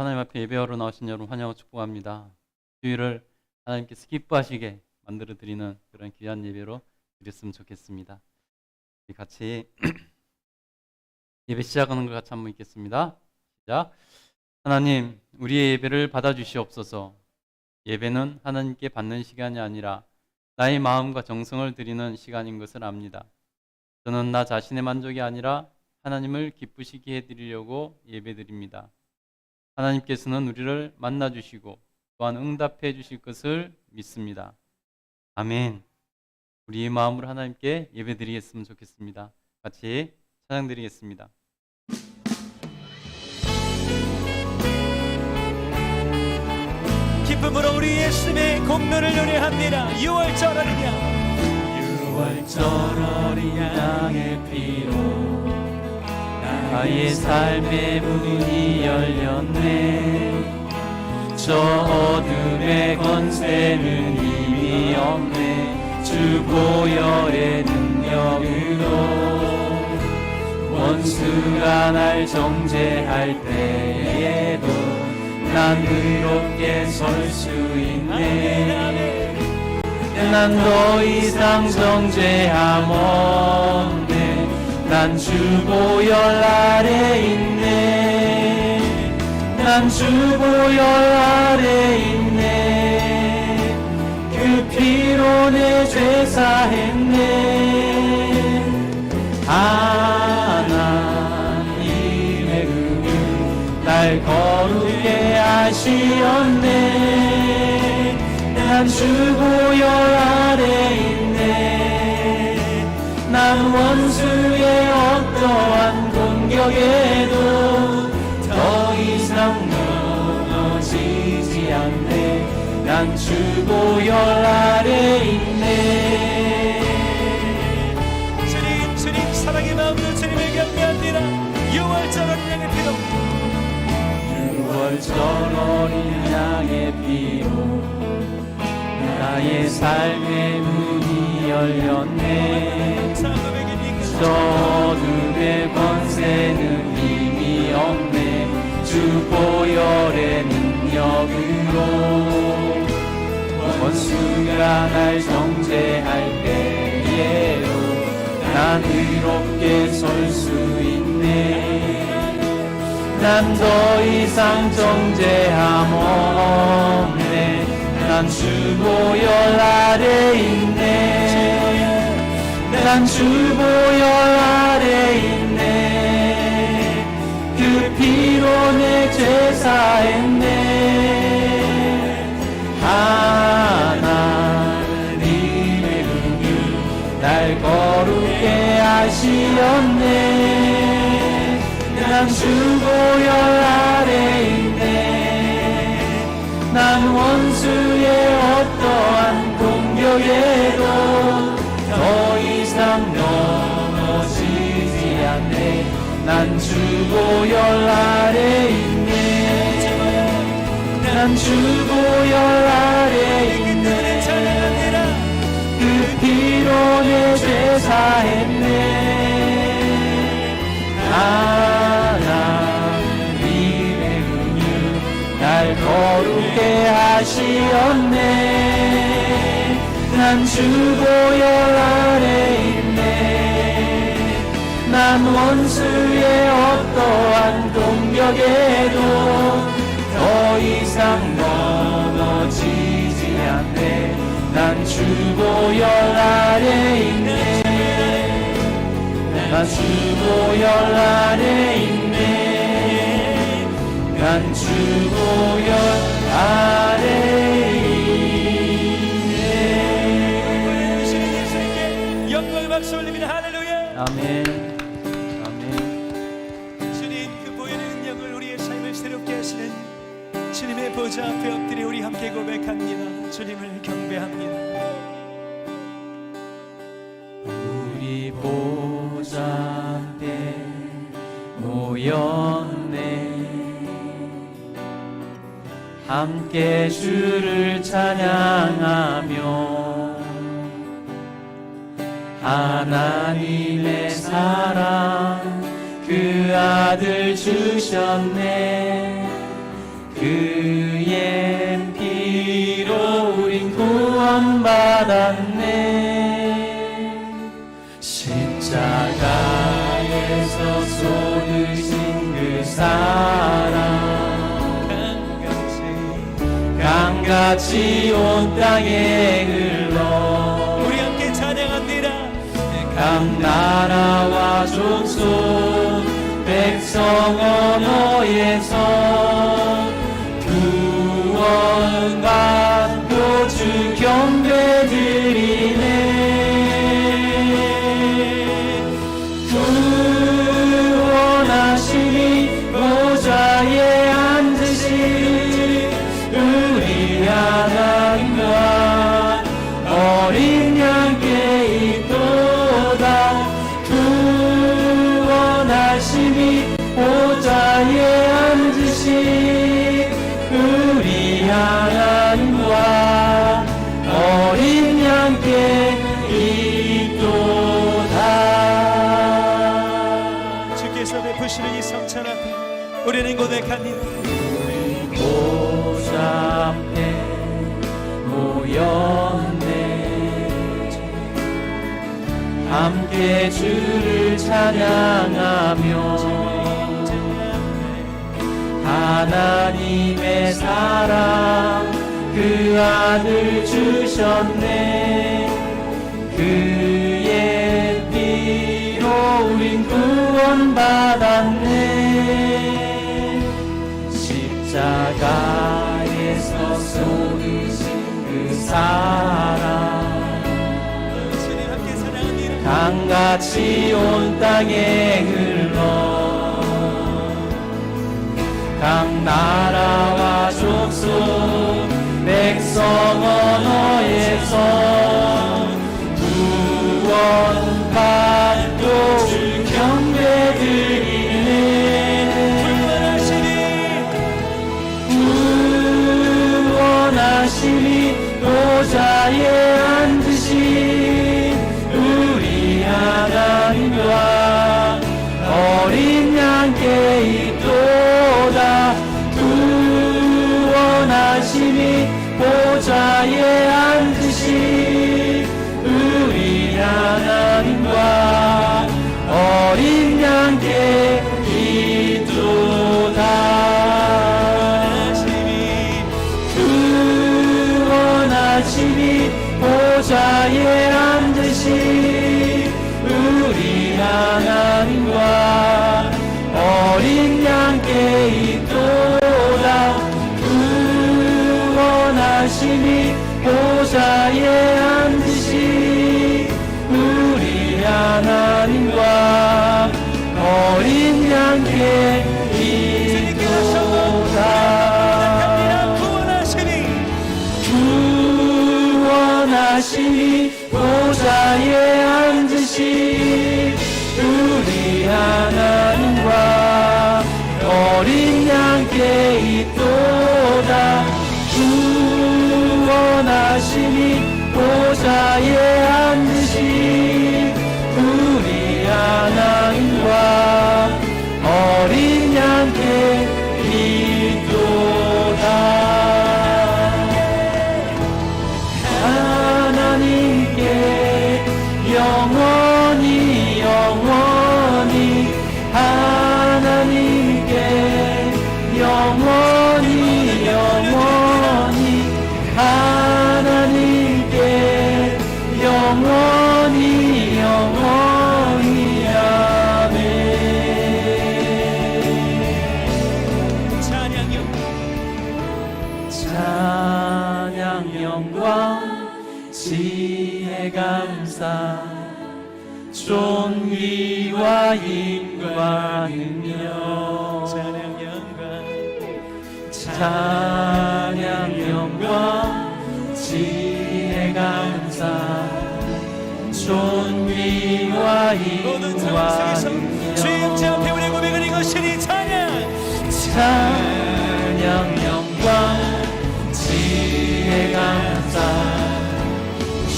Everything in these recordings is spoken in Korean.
하나님 앞에 예배하러 나오신 여러분 환영하고 축복합니다. 주일을 하나님께서 기뻐하시게 만들어드리는 그런 귀한 예배로 드렸으면 좋겠습니다. 우리 같이 예배 시작하는 것 같이 한번 읽겠습니다. 시작. 하나님, 우리의 예배를 받아주시옵소서. 예배는 하나님께 받는 시간이 아니라 나의 마음과 정성을 드리는 시간인 것을 압니다. 저는 나 자신의 만족이 아니라 하나님을 기쁘시게 해드리려고 예배드립니다. 하나님께서는 우리를 만나주시고 또한 응답해 주실 것을 믿습니다. 아멘. 우리의 마음으로 하나님께 예배드리겠으면 좋겠습니다. 같이 찬양드리겠습니다. 기쁨으로 우리 예수님의 공로를 노래합니다. 6월절 어린 양, 6월절 어린 양의 피로 나의 삶의 문이 열렸네. 저 어둠의 권세는 이미 없네. 주 보혈의 능력으로 원수가 날 정죄할 때에도 난 의롭게 설 수 있네. 난 더 이상 정죄함 없네. 난 주 보혈 아래 있네. 난 주 보혈 아래 있네. 그 피로 내 죄 사했네. 하나님의 은혜 날 거룩해 하시었네. 난 주 보혈 아래 있네. 난 원수의 어떠한 공격에도 더 이상 넘어지지 않네. 난 주 보혈 아래 있네. 주님 사랑의 마음으로 주님을 경배합니다. 6월절 어린 양의 피로 6월절 어린 양의 피로 나의 삶의 문이 열렸네. 저 어둠의 권세는 이미 없네. 주 보혈의 능력으로 원수가 날 정죄할 때에도 난 의롭게 설 수 있네. 난 더 이상 정죄함 없네. 난 주 보혈 아래 있네. 난 주 보혈 아래 있네. 그 피로 내 죄 사했네. 하나님의 은혜 날 거룩해 하시었네. 난 주 보혈 아래 있네. 난 원수의 어떠한 공격에도 더 이상 넘어지지 않네. 난 주 보혈 아래 있네. 난 주 보혈 아래 있네. 그 피로 내 죄 사했네. 하나님의 은혜 날 거룩해 하시었네. 난 주 보혈 아래 있네. 난 원수의 어떠한 공격에도 더 이상 넘어지지 않네. 난 주 보혈 아래 있네. 난 주 보혈 아래 있네. 난 주 보혈 아래 있네. 영광의 박수 올립니다. 할렐루야. 아멘. 주님, 그 보혈의 능력을 우리의 삶을 새롭게 하시는 주님의 보좌 앞에 엎드려 우리 함께 고백합니다. 주님을 경배합니다. 우리 보좌 앞에 모였네. 함께 주를 찬양하며 하나님의 사랑 그 아들 주셨네. 그의 피로 우린 구원받았네. 십자가에서 쏟으신 그 사랑 강같이 온 땅에 흘러 우리 함께 찬양합니다. 각 나라와 족속 백성 언어에서 구원받고 주 경배드리네. 구원하시니 보좌에 앉으신 우리 하나님과 어린 양께 있도다. 구원하시니 보좌에 앉으신 우리 하나님과 어린 양께 있도다. 주께서 베푸시는 이 성찬 앞에 우리는 고백합니다. 보좌 앞에 모였네. 함께 주를 찬양하며 하나님의 사랑 그 아들 주셨네. 그의 피로 우린 구원받았네. 십자가에서 쏟으신 그 사랑 주님 함께 사랑합니다. 강같이 온 땅에 흘러 각 나라와 족속 백성 언어에서 구원받고 주 경배드리네. 구원하시니 보좌에 앉으신 우리 하나님과 어린 양께 있도다. 구원하시니 보좌에 앉으신 우리 하나님과 어린 양께 있도다. 구원하시니 보좌에 앉으신 우리 하나님과 어린 양께 있도다. 구원하시니 보좌에 앉으신 우리 하나님과 어린 양께 있도다. 구원하시니 보좌에 앉으신 우리 하나님과 어린 양께 있도다. 구원하시니 보좌에 앉으신 우리 하나님과 어린 양께 있도다. 하나님께 영원히 영원히 하나님께 영원히 영원히 하나님께 영원히 영원히 아멘. 찬양 영광 지혜 감사 존귀와 힘과 능력 찬양 영광 지혜 감사 존귀와 힘과 능력 주의 영제 앞에 우리 고백을 이것이니 찬양 영광 지혜 감사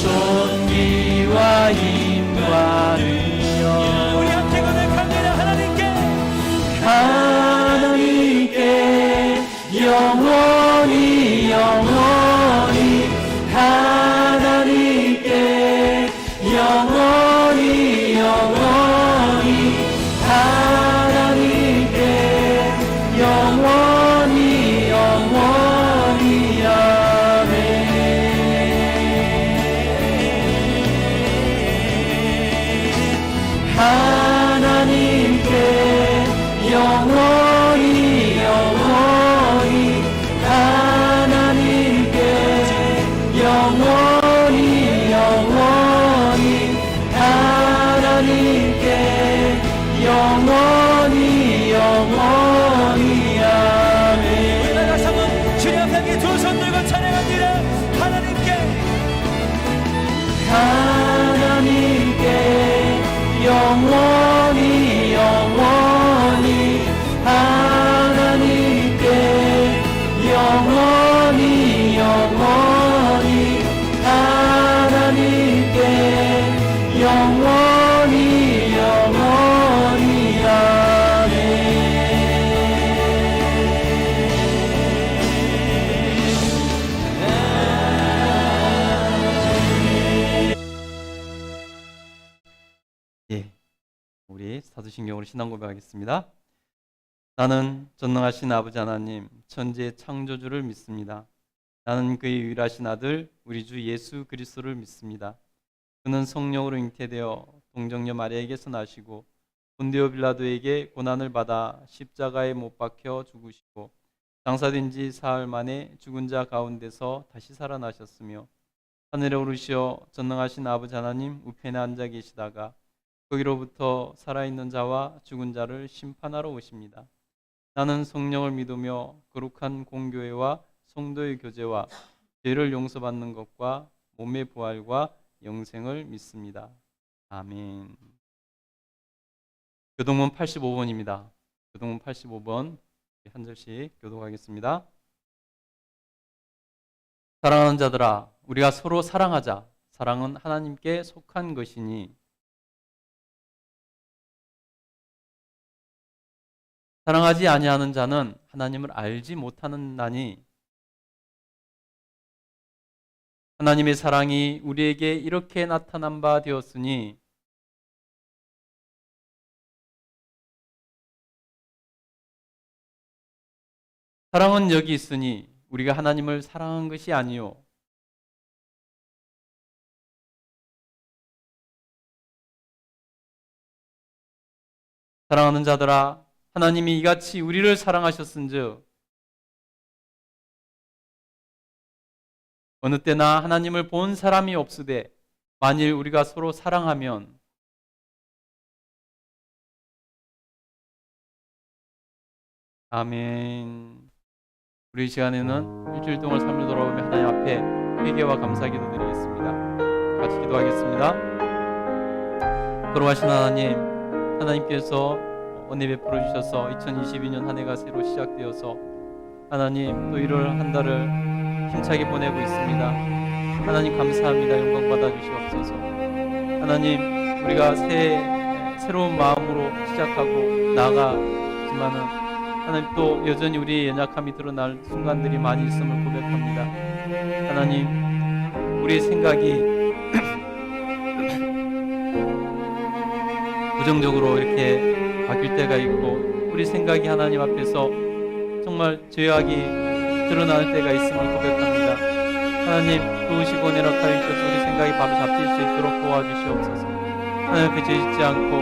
존귀와 힘과 능력 우리 함께 고백합니다. 하나님께 하나님께 영원히 영원히 하나님께 영원히 영원히 하나님께 영원히 영원히 아멘. 하나님께 영원히 영원히 하나님께 영원히 영원히 하나님께 영원히 영원히 아멘. 우리 나라 성은 주님 앞에 두 손 들고 찬양합니다. 하나님께 영원히 영원히 하나님께 영원히 영원히 하나님께 영원히 영원히 아멘. 예, 우리 사도신경으로 신앙 고백하겠습니다. 나는 전능하신 아버지 하나님 천지의 창조주를 믿습니다. 나는 그의 유일하신 아들 우리 주 예수 그리스도를 믿습니다. 그는 성령으로 잉태되어 동정녀 마리아에게서 나시고 본디오 빌라도에게 고난을 받아 십자가에 못 박혀 죽으시고 장사된 지 사흘 만에 죽은 자 가운데서 다시 살아나셨으며 하늘에 오르시어 전능하신 아버지 하나님 우편에 앉아 계시다가 거기로부터 살아있는 자와 죽은 자를 심판하러 오십니다. 나는 성령을 믿으며 거룩한 공교회와 성도의 교제와 죄를 용서받는 것과 몸의 부활과 영생을 믿습니다. 아멘. 교동문 85번입니다. 교동문 85번 한 절씩 교독하겠습니다. 사랑하는 자들아, 우리가 서로 사랑하자. 사랑은 하나님께 속한 것이니 사랑하지 아니하는 자는 하나님을 알지 못하는 나니 하나님의 사랑이 우리에게 이렇게 나타난 바 되었으니 사랑은 여기 있으니 우리가 하나님을 사랑한 것이 아니요 사랑하는 자들아, 하나님이 이같이 우리를 사랑하셨은즉 어느 때나 하나님을 본 사람이 없으되 만일 우리가 서로 사랑하면 아멘. 우리 이 시간에는 일주일 동안 삶을 돌아보며 하나님 앞에 회개와 감사 기도 드리겠습니다. 같이 기도하겠습니다. 거룩하신 하나님, 하나님께서 은혜 베풀어 주셔서 2022년 한 해가 새로 시작되어서 하나님 또 1월 한 달을 힘차게 보내고 있습니다. 하나님 감사합니다. 영광 받아 주시옵소서. 하나님 우리가 새로운 마음으로 시작하고 나아가지만은 하나님 또 여전히 우리의 연약함이 드러날 순간들이 많이 있음을 고백합니다. 하나님 우리의 생각이 부정적으로 이렇게 바뀔 때가 있고 우리 생각이 하나님 앞에서 정말 죄악이 드러날 때가 있음을 고백합니다. 하나님 도우시고 내락하여 주셔서 우리 생각이 바로 잡힐 수 있도록 도와주시옵소서. 하나님 앞에 죄짓지 않고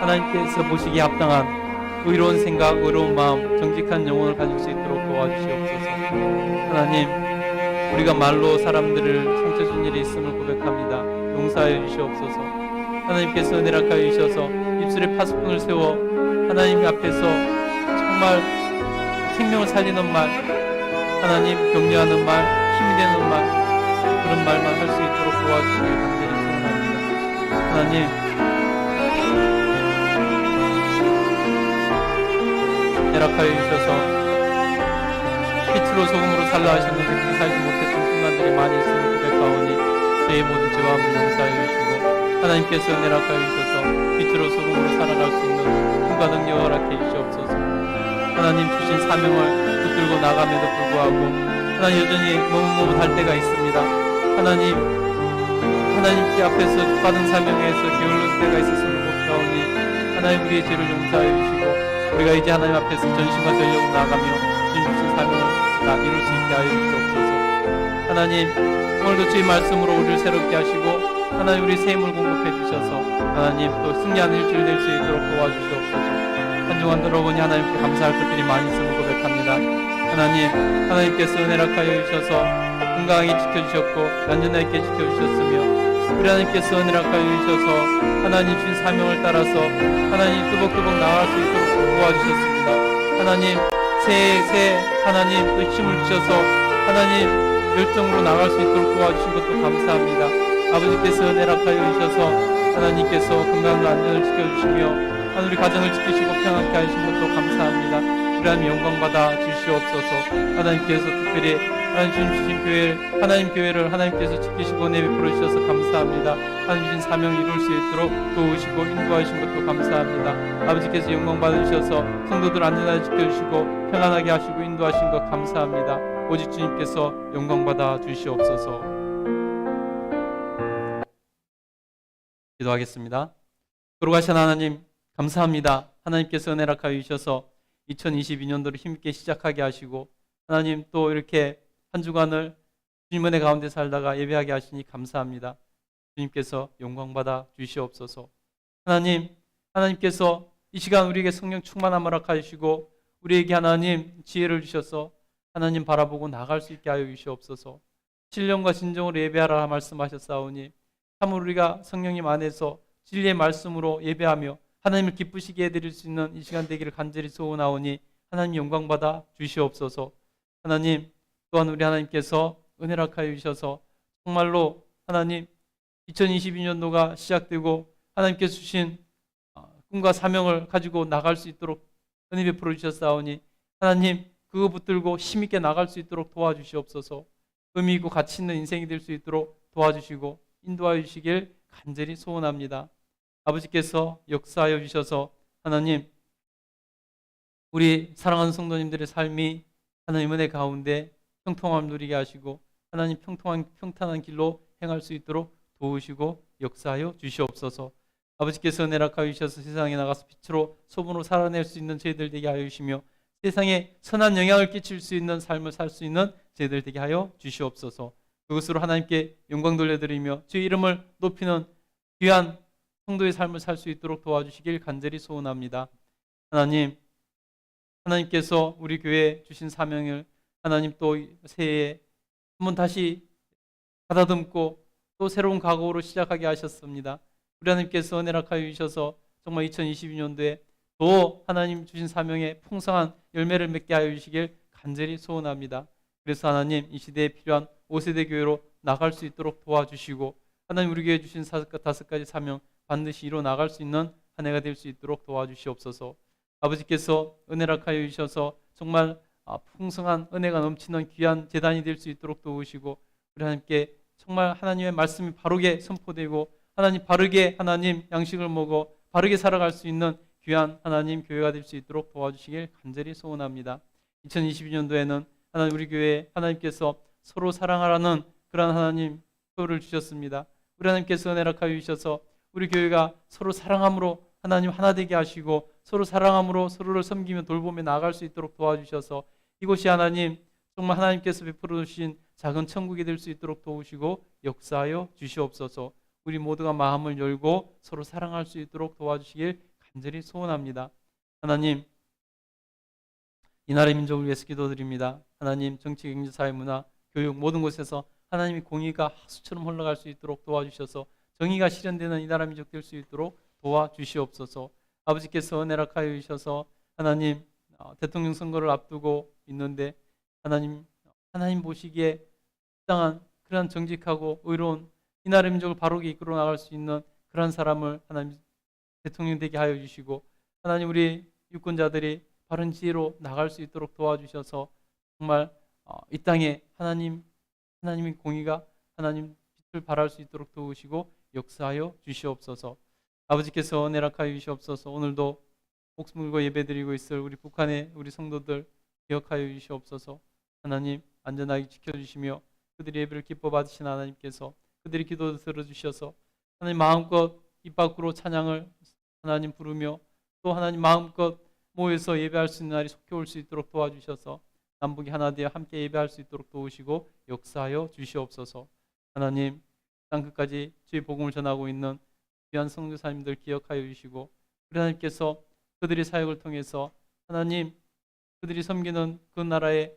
하나님께서 보시기에 합당한 의로운 생각, 의로운 마음, 정직한 영혼을 가질 수 있도록 도와주시옵소서. 하나님 우리가 말로 사람들을 상처 준 일이 있음을 고백합니다. 용서하여 주시옵소서. 하나님께서 내락하여 주셔서 입술에 파수꾼을 세워 하나님 앞에서 정말 생명을 살리는 말, 하나님 격려하는 말, 힘이 되는 말, 그런 말만 할 수 있도록 도와주시길 간절히 소원합니다. 하나님 내락하여 주셔서 빛으로 소금으로 살라 하셨는데 그렇게 살지 못했던 순간들이 많이 있음을 고백하오니 저희 모든 죄와 함을 용서하여 주시고 하나님께서 내락하여 주셔서 빛으로 소금으로 살아갈 수 있는 힘과 능력을 허락해 주시옵소서. 하나님 주신 사명을 붙들고 나감에도 불구하고 하나님 여전히 머뭇머뭇할 때가 있습니다. 하나님께 앞에서 받은 사명에서 게을른 때가 있었음을 못하오니 하나님 우리의 죄를 용서하여 주시고 우리가 이제 하나님 앞에서 전심과 전력으로 나아가며 주님 주신 사명을 다 이룰 수 있게 하여 주옵소서. 하나님 오늘도 주의 말씀으로 우리를 새롭게 하시고 하나님 우리 새 힘을 공급해 주셔서 하나님 또 승리하는 일주일 될 수 있도록 도와주시옵소서. 한 주간 들어보니 하나님께 감사할 것들이 많이 있음을 고백합니다. 하나님께서 은혜락하여 주셔서 건강하게 지켜주셨고 안전하게 지켜주셨으며 우리 하나님께서 은혜락하여 주셔서 하나님 주신 사명을 따라서 하나님 뚜벅뚜벅 나아갈 수 있도록 도와주셨습니다. 하나님 새 하나님 또 힘을 주셔서 하나님 열정으로 나갈 수 있도록 도와주신 것도 감사합니다. 아버지께서 은혜락하여 주셔서 하나님께서 건강과 안전을 지켜주시며 우리 가정을 지키시고 평안케 하신 것도 감사합니다. 우리 하나님 영광받아 주시옵소서. 하나님께서 특별히 하나님 주신 교회를 하나님 교회를 하나님께서 지키시고 내베풀어 주셔서 감사합니다. 하나님 주신 사명을 이룰 수 있도록 도우시고 인도하신 것도 감사합니다. 아버지께서 영광 받으셔서 성도들 안전하게 지켜주시고 평안하게 하시고 인도하신 것 감사합니다. 오직 주님께서 영광 받아 주시옵소서. 기도하겠습니다. 거룩하신 하나님 감사합니다. 하나님께서 은혜락하여 주셔서 2022년도를 힘있게 시작하게 하시고 하나님 또 이렇게 한 주간을 주님 은혜 가운데 살다가 예배하게 하시니 감사합니다. 주님께서 영광받아 주시옵소서. 하나님께서 이 시간 우리에게 성령 충만함을 허락하시고 우리에게 하나님 지혜를 주셔서 하나님 바라보고 나갈 수 있게 하여 주시옵소서. 신령과 진정으로 예배하라 말씀하셨사오니 참으로 우리가 성령님 안에서 진리의 말씀으로 예배하며 하나님을 기쁘시게 해드릴 수 있는 이 시간 되기를 간절히 소원하오니 하나님 영광받아 주시옵소서. 하나님 또한 우리 하나님께서 은혜락하여 주셔서 정말로 하나님 2022년도가 시작되고 하나님께서 주신 꿈과 사명을 가지고 나갈 수 있도록 은혜 베풀어 주셨사오니 하나님 그거 붙들고 힘있게 나갈 수 있도록 도와주시옵소서. 의미 있고 가치 있는 인생이 될 수 있도록 도와주시고 인도하여 주시길 간절히 소원합니다. 아버지께서 역사하여 주셔서 하나님 우리 사랑하는 성도님들의 삶이 하나님 은혜 가운데 평통함을 누리게 하시고 하나님 평탄한 길로 행할 수 있도록 도우시고 역사하여 주시옵소서. 아버지께서 은혜락하여 주셔서 세상에 나가서 빛으로 소문으로 살아낼 수 있는 저희들 되게 하여 주시며 세상에 선한 영향을 끼칠 수 있는 삶을 살 수 있는 저희들 되게 하여 주시옵소서. 그것으로 하나님께 영광 돌려드리며 주의 이름을 높이는 귀한 성도의 삶을 살 수 있도록 도와주시길 간절히 소원합니다. 하나님께서 우리 교회에 주신 사명을 하나님 또 새해에 한번 다시 가다듬고 또 새로운 각오로 시작하게 하셨습니다. 우리 하나님께서 은혜락하여 주셔서 정말 2022년도에 또 하나님 주신 사명에 풍성한 열매를 맺게 하여 주시길 간절히 소원합니다. 그래서 하나님 이 시대에 필요한 5세대 교회로 나갈 수 있도록 도와주시고 하나님 우리 교회에 주신 5가지 사명 반드시 이뤄 나갈 수 있는 한 해가 될 수 있도록 도와주시옵소서. 아버지께서 은혜락하여 주셔서 정말 풍성한 은혜가 넘치는 귀한 제단이 될 수 있도록 도우시고 우리 하나님께 정말 하나님의 말씀이 바르게 선포되고 하나님 바르게 하나님 양식을 먹어 바르게 살아갈 수 있는 귀한 하나님 교회가 될 수 있도록 도와주시길 간절히 소원합니다. 2022년도에는 하나님 우리 교회에 하나님께서 서로 사랑하라는 그러한 하나님 표를 주셨습니다. 우리 하나님께서 은혜락하여 주셔서 우리 교회가 서로 사랑함으로 하나님 하나 되게 하시고 서로 사랑함으로 서로를 섬기며 돌보며 나아갈 수 있도록 도와주셔서 이곳이 하나님 정말 하나님께서 베풀어 주신 작은 천국이 될 수 있도록 도우시고 역사하여 주시옵소서. 우리 모두가 마음을 열고 서로 사랑할 수 있도록 도와주시길 간절히 소원합니다. 하나님 이 나라의 민족을 위해서 기도드립니다. 하나님 정치, 경제, 사회, 문화, 교육 모든 곳에서 하나님의 공의가 하수처럼 흘러갈 수 있도록 도와주셔서 정의가 실현되는 이 나라 민족 될 수 있도록 도와주시옵소서. 아버지께서 은혜락하여 주셔서 하나님 대통령 선거를 앞두고 있는데 하나님 보시기에 적당한 그러한 정직하고 의로운 이 나라 민족을 바르게 이끌어 나갈 수 있는 그런 사람을 하나님 대통령 되게 하여 주시고 하나님 우리 유권자들이 바른 지혜로 나갈 수 있도록 도와주셔서 정말 이 땅에 하나님의 공의가 하나님 빛을 발할 수 있도록 도우시고 역사하여 주시옵소서. 아버지께서 은혜락하여 주시옵소서. 오늘도 목숨 걸고 예배드리고 있을 우리 북한의 우리 성도들 기억하여 주시옵소서. 하나님 안전하게 지켜주시며 그들의 예배를 기뻐 받으신 하나님께서 그들의 기도를 들어주셔서 하나님 마음껏 입 밖으로 찬양을 하나님 부르며 또 하나님 마음껏 모여서 예배할 수 있는 날이 속히 올 수 있도록 도와주셔서 남북이 하나 되어 함께 예배할 수 있도록 도우시고 역사하여 주시옵소서. 하나님 땅 끝까지 주의 복음을 전하고 있는 귀한 성도사님들 기억하여 주시고 우리 하나님께서 그들의 사역을 통해서 하나님 그들이 섬기는 그 나라에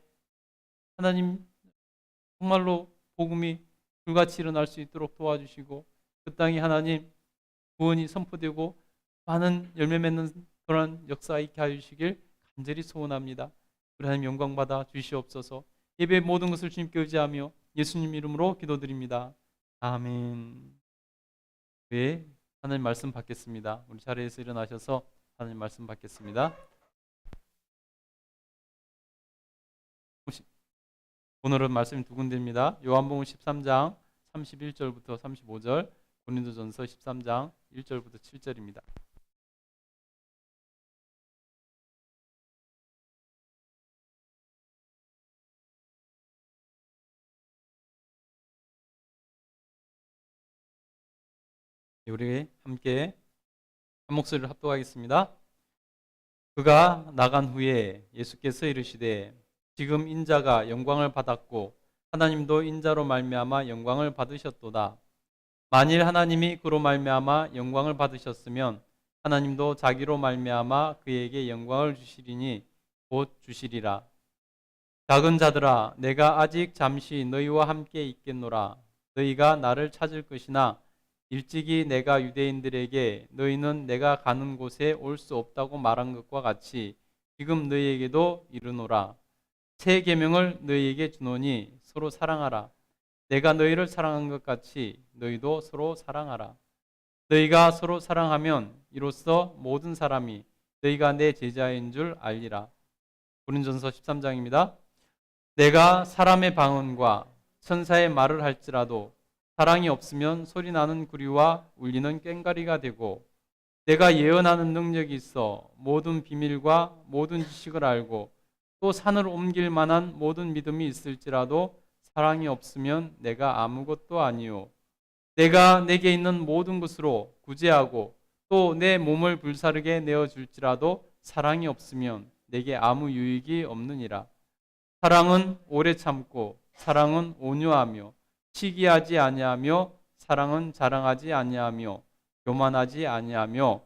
하나님 정말로 복음이 불같이 일어날 수 있도록 도와주시고 그 땅이 하나님 구원이 선포되고 많은 열매 맺는 그런 역사 있게 하여 주시길 간절히 소원합니다. 우리 하나님 영광 받아 주시옵소서. 예배의 모든 것을 주님께 의지하며 예수님 이름으로 기도드립니다. 아멘. 네, 하나님 말씀 받겠습니다. 우리 자리에서 일어나셔서 하나님 말씀 받겠습니다. 오늘은 말씀이 두 군데입니다. 요한복음 13장 31절부터 35절, 고린도전서 13장 1절부터 7절입니다. 우리 함께 한 목소리를 합독하겠습니다. 그가 나간 후에 예수께서 이르시되 지금 인자가 영광을 받았고 하나님도 인자로 말미암아 영광을 받으셨도다. 만일 하나님이 그로 말미암아 영광을 받으셨으면 하나님도 자기로 말미암아 그에게 영광을 주시리니 곧 주시리라. 작은 자들아 내가 아직 잠시 너희와 함께 있겠노라. 너희가 나를 찾을 것이나 일찍이 내가 유대인들에게 너희는 내가 가는 곳에 올 수 없다고 말한 것과 같이 지금 너희에게도 이르노라. 새 계명을 너희에게 주노니 서로 사랑하라. 내가 너희를 사랑한 것 같이 너희도 서로 사랑하라. 너희가 서로 사랑하면 이로써 모든 사람이 너희가 내 제자인 줄 알리라. 고린도전서 13장입니다. 내가 사람의 방언과 천사의 말을 할지라도 사랑이 없으면 소리나는 구리와 울리는 꽹과리가 되고 내가 예언하는 능력이 있어 모든 비밀과 모든 지식을 알고 또 산을 옮길 만한 모든 믿음이 있을지라도 사랑이 없으면 내가 아무것도 아니요. 내가 내게 있는 모든 것으로 구제하고 또 내 몸을 불사르게 내어줄지라도 사랑이 없으면 내게 아무 유익이 없느니라. 사랑은 오래 참고 사랑은 온유하며 시기하지 아니하며 사랑은 자랑하지 아니하며 교만하지 아니하며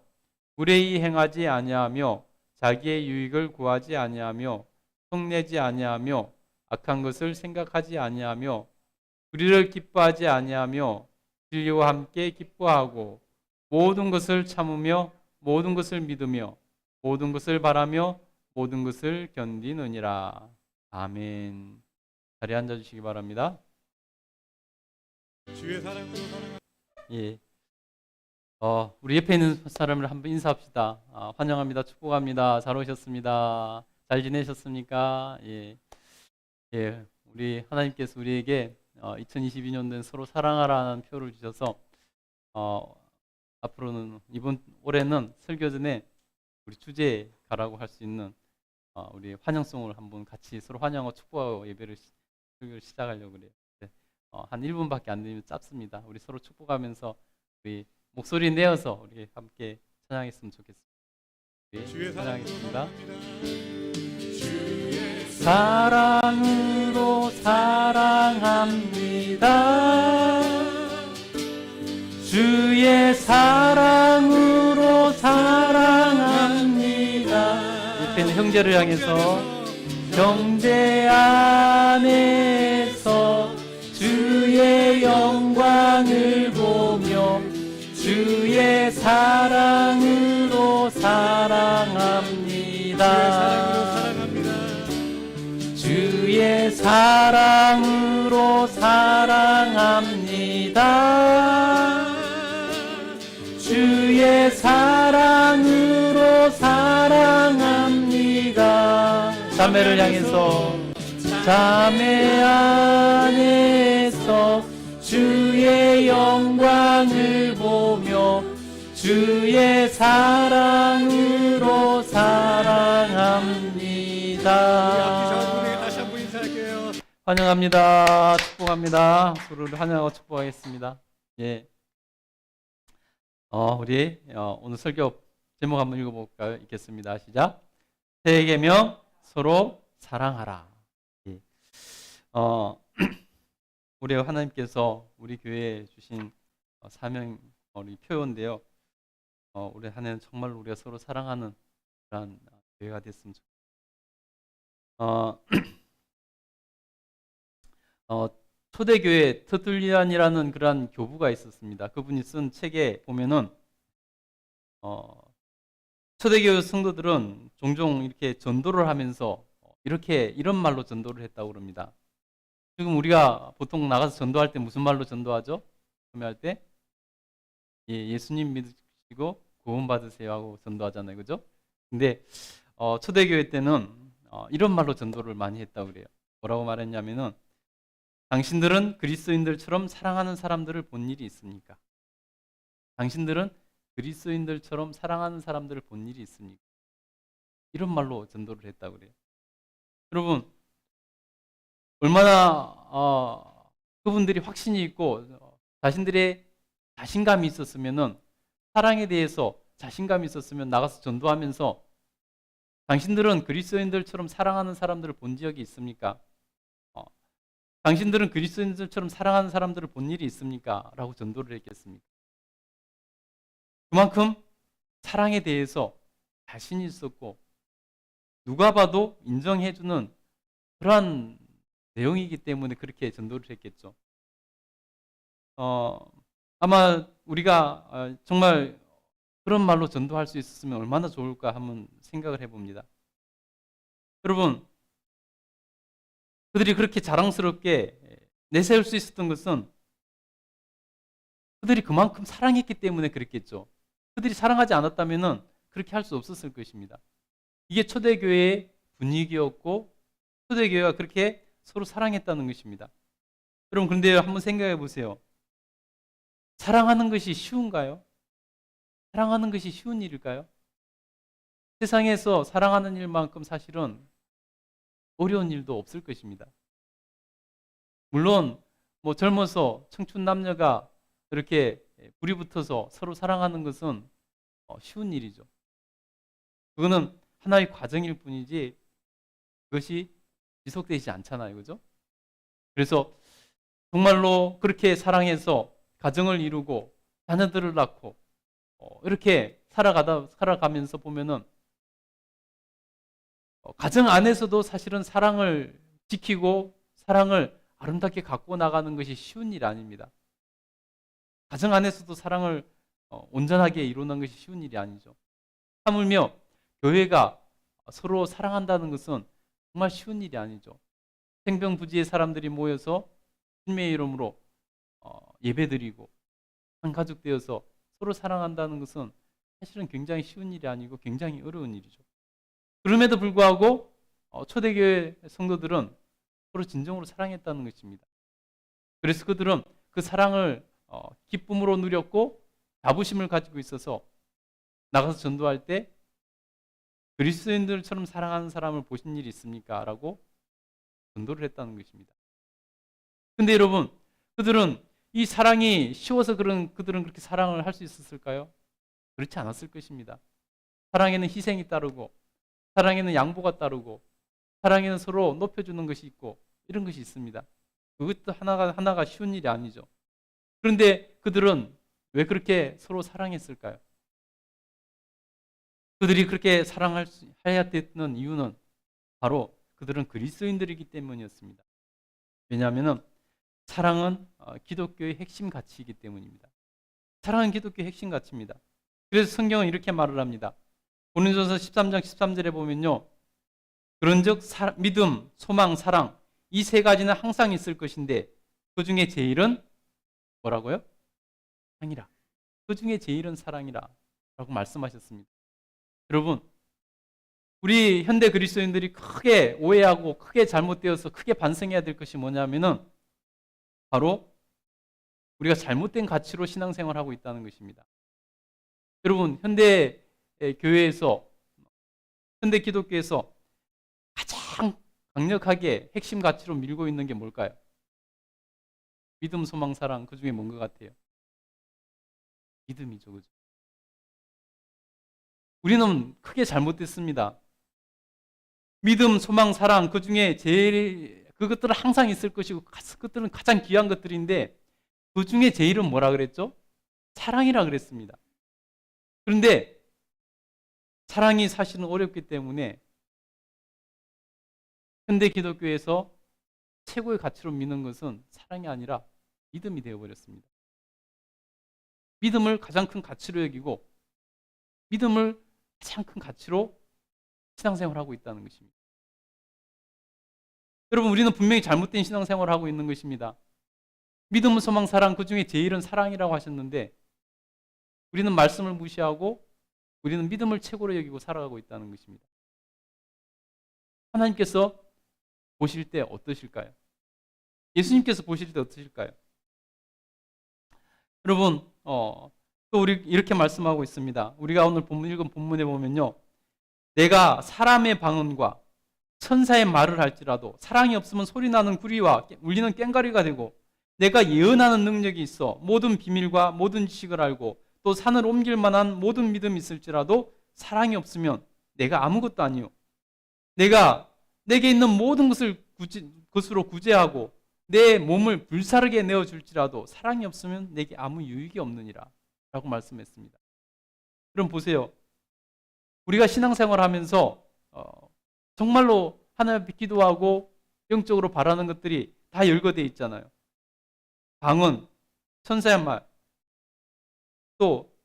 불의히 행하지 아니하며 자기의 유익을 구하지 아니하며 성내지 아니하며 악한 것을 생각하지 아니하며 불의를 기뻐하지 아니하며 진리와 함께 기뻐하고 모든 것을 참으며 모든 것을 믿으며 모든 것을 바라며 모든 것을 견디느니라. 아멘. 자리에 앉아주시기 바랍니다. 주의 사랑으로 사랑하는 예. 우리 옆에 있는 사람을 한번 인사합시다. 환영합니다. 축복합니다. 잘 오셨습니다. 잘 지내셨습니까? 예. 예. 우리 하나님께서 우리에게 2022년도엔 서로 사랑하라는 표를 주셔서 앞으로는 이번 올해는 설교 전에 우리 주제에 가라고 할 수 있는 우리 환영송을 한번 같이 서로 환영하고 축복하고 예배를 설교를 시작하려고 그래요. 한 1분밖에 안 되면 짧습니다. 우리 서로 축복하면서 우리 목소리 내어서 우리 함께 찬양했으면 좋겠습니다. 우리 찬양하겠습니다. 사랑으로 사랑합니다. 주의 사랑으로 사랑합니다. 옆에 있는 형제를 향해서 형제 안에서 주의 영광을 보며 주의 사랑으로 사랑합니다. 주의 사랑으로 사랑합니다. 주의 사랑으로 사랑합니다. 자매를 향해서 자매 안에서 주의 영광을 보며 주의 사랑으로 사랑합니다. 앞뒤 전국에 다시 한번 인사할게요. 환영합니다. 축복합니다. 서로를 환영하고 축복하겠습니다. 예. 우리 오늘 설교 제목 한번 읽어볼까요? 읽겠습니다. 시작. 새 계명 서로 사랑하라. 예. 우리 하나님께서 우리 교회에 주신 사명 우리 표현인데요. 우리 한 해는 정말 우리가 서로 사랑하는 그런 교회가 됐으면 좋겠습니다. 초대교회 터툴리안이라는 그런 교부가 있었습니다. 그분이 쓴 책에 보면은 초대교회 성도들은 종종 이렇게 전도를 하면서 이런 말로 전도를 했다고 그럽니다. 지금 우리가 보통 나가서 전도할 때 무슨 말로 전도하죠? 구매할 때 예수님 믿으시고 구원 받으세요 하고 전도하잖아요, 그죠? 근데 초대교회 때는 이런 말로 전도를 많이 했다고 그래요. 뭐라고 말했냐면은 당신들은 그리스도인들처럼 사랑하는 사람들을 본 일이 있습니까? 당신들은 그리스도인들처럼 사랑하는 사람들을 본 일이 있습니까? 이런 말로 전도를 했다고 그래요. 여러분, 얼마나 그분들이 확신이 있고 자신들의 자신감이 있었으면은 사랑에 대해서 자신감이 있었으면 나가서 전도하면서 당신들은 그리스도인들처럼 사랑하는 사람들을 본 적이 있습니까? 당신들은 그리스도인들처럼 사랑하는 사람들을 본 일이 있습니까? 라고 전도를 했겠습니까? 그만큼 사랑에 대해서 자신이 있었고 누가 봐도 인정해주는 그러한 내용이기 때문에 그렇게 전도를 했겠죠. 아마 우리가 정말 그런 말로 전도할 수 있었으면 얼마나 좋을까 한번 생각을 해봅니다. 여러분, 그들이 그렇게 자랑스럽게 내세울 수 있었던 것은 그들이 그만큼 사랑했기 때문에 그랬겠죠. 그들이 사랑하지 않았다면 그렇게 할 수 없었을 것입니다. 이게 초대교회의 분위기였고 초대교회가 그렇게 서로 사랑했다는 것입니다. 여러분, 그런데 한번 생각해 보세요. 사랑하는 것이 쉬운가요? 사랑하는 것이 쉬운 일일까요? 세상에서 사랑하는 일만큼 사실은 어려운 일도 없을 것입니다. 물론 젊어서 청춘 남녀가 이렇게 불이 붙어서 서로 사랑하는 것은 쉬운 일이죠. 그거는 하나의 과정일 뿐이지 그것이 지속되지 않잖아요, 그죠? 그래서 정말로 그렇게 사랑해서 가정을 이루고 자녀들을 낳고 이렇게 살아가면서 보면은 가정 안에서도 사실은 사랑을 지키고 사랑을 아름답게 갖고 나가는 것이 쉬운 일이 아닙니다. 가정 안에서도 사랑을 온전하게 이루는 것이 쉬운 일이 아니죠. 하물며 교회가 서로 사랑한다는 것은 정말 쉬운 일이 아니죠. 생병부지의 사람들이 모여서 주님의 이름으로 예배드리고 한 가족 되어서 서로 사랑한다는 것은 사실은 굉장히 쉬운 일이 아니고 굉장히 어려운 일이죠. 그럼에도 불구하고 초대교회 성도들은 서로 진정으로 사랑했다는 것입니다. 그래서 그들은 그 사랑을 기쁨으로 누렸고 자부심을 가지고 있어서 나가서 전도할 때 그리스도인들처럼 사랑하는 사람을 보신 일이 있습니까? 라고 전도를 했다는 것입니다. 근데 여러분, 그들은 이 사랑이 쉬워서 그들은 그렇게 사랑을 할 수 있었을까요? 그렇지 않았을 것입니다. 사랑에는 희생이 따르고 사랑에는 양보가 따르고 사랑에는 서로 높여주는 것이 있고 이런 것이 있습니다. 그것도 하나가 쉬운 일이 아니죠. 그런데 그들은 왜 그렇게 서로 사랑했을까요? 그들이 그렇게 사랑해야 되는 이유는 바로 그들은 그리스도인들이기 때문이었습니다. 왜냐하면 사랑은 기독교의 핵심 가치이기 때문입니다. 사랑은 기독교의 핵심 가치입니다. 그래서 성경은 이렇게 말을 합니다. 고린도전서 13장 13절에 보면요. 그런즉 믿음, 소망, 사랑 이 세 가지는 항상 있을 것인데 그 중에 제일은 뭐라고요? 사랑이라. 그 중에 제일은 사랑이라 라고 말씀하셨습니다. 여러분, 우리 현대 그리스도인들이 크게 오해하고 크게 잘못되어서 크게 반성해야 될 것이 뭐냐면은 바로 우리가 잘못된 가치로 신앙생활을 하고 있다는 것입니다. 여러분, 현대 교회에서 현대 기독교에서 가장 강력하게 핵심 가치로 밀고 있는 게 뭘까요? 믿음, 소망, 사랑, 그 중에 뭔 것 같아요? 믿음이죠, 그죠? 우리는 크게 잘못됐습니다. 믿음, 소망, 사랑, 그 중에 제일, 그것들은 항상 있을 것이고, 그것들은 가장 귀한 것들인데, 그 중에 제일은 뭐라 그랬죠? 사랑이라 그랬습니다. 그런데, 사랑이 사실은 어렵기 때문에, 현대 기독교에서 최고의 가치로 믿는 것은 사랑이 아니라 믿음이 되어버렸습니다. 믿음을 가장 큰 가치로 여기고, 믿음을 가장 큰 가치로 신앙생활을 하고 있다는 것입니다. 여러분, 우리는 분명히 잘못된 신앙생활을 하고 있는 것입니다. 믿음, 소망, 사랑, 그 중에 제일은 사랑이라고 하셨는데 우리는 말씀을 무시하고 우리는 믿음을 최고로 여기고 살아가고 있다는 것입니다. 하나님께서 보실 때 어떠실까요? 예수님께서 보실 때 어떠실까요? 여러분, 또 우리 이렇게 말씀하고 있습니다. 우리가 오늘 읽은 본문에 보면요, 내가 사람의 방언과 천사의 말을 할지라도 사랑이 없으면 소리나는 구리와 울리는 꽹과리가 되고, 내가 예언하는 능력이 있어 모든 비밀과 모든 지식을 알고 또 산을 옮길 만한 모든 믿음이 있을지라도 사랑이 없으면 내가 아무것도 아니요, 내가 내게 있는 모든 것으로 구제하고 내 몸을 불사르게 내어줄지라도 사랑이 없으면 내게 아무 유익이 없느니라 라고 말씀했습니다. 그럼 보세요, 우리가 신앙생활하면서 정말로 하나님 앞에 기도하고 영적으로 바라는 것들이 다 열거되어 있잖아요. 방언, 천사의 말, 또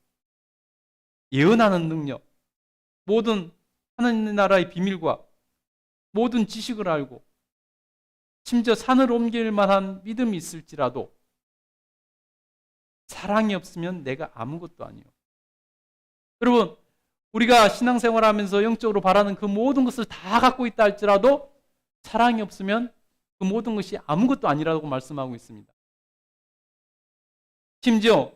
예언하는 능력, 모든 하나님 나라의 비밀과 모든 지식을 알고 심지어 산을 옮길 만한 믿음이 있을지라도 사랑이 없으면 내가 아무것도 아니요. 여러분, 우리가 신앙생활하면서 영적으로 바라는 그 모든 것을 다 갖고 있다 할지라도 사랑이 없으면 그 모든 것이 아무것도 아니라고 말씀하고 있습니다. 심지어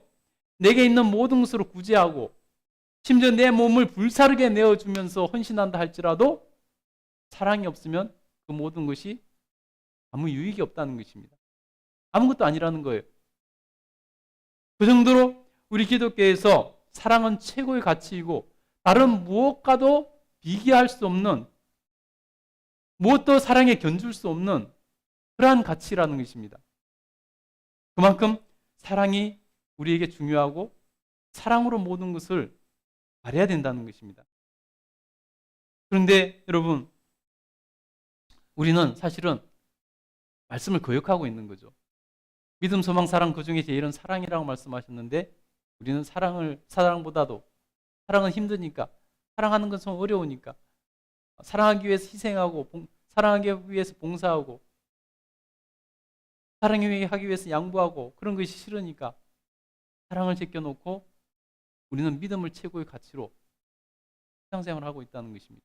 내게 있는 모든 것으로 구제하고 심지어 내 몸을 불사르게 내어주면서 헌신한다 할지라도 사랑이 없으면 그 모든 것이 아무 유익이 없다는 것입니다. 아무것도 아니라는 거예요. 그 정도로 우리 기독교에서 사랑은 최고의 가치이고 다른 무엇과도 비교할 수 없는, 무엇도 사랑에 견줄 수 없는 그러한 가치라는 것입니다. 그만큼 사랑이 우리에게 중요하고 사랑으로 모든 것을 말해야 된다는 것입니다. 그런데 여러분, 우리는 사실은 말씀을 거역하고 있는 거죠. 믿음, 소망, 사랑, 그 중에 제일은 사랑이라고 말씀하셨는데 우리는 사랑보다도 사랑은 힘드니까, 사랑하는 것은 어려우니까, 사랑하기 위해서 희생하고 사랑하기 위해서 봉사하고 사랑하기 위해서 양보하고 그런 것이 싫으니까 사랑을 제껴놓고 우리는 믿음을 최고의 가치로 신앙생활을 하고 있다는 것입니다.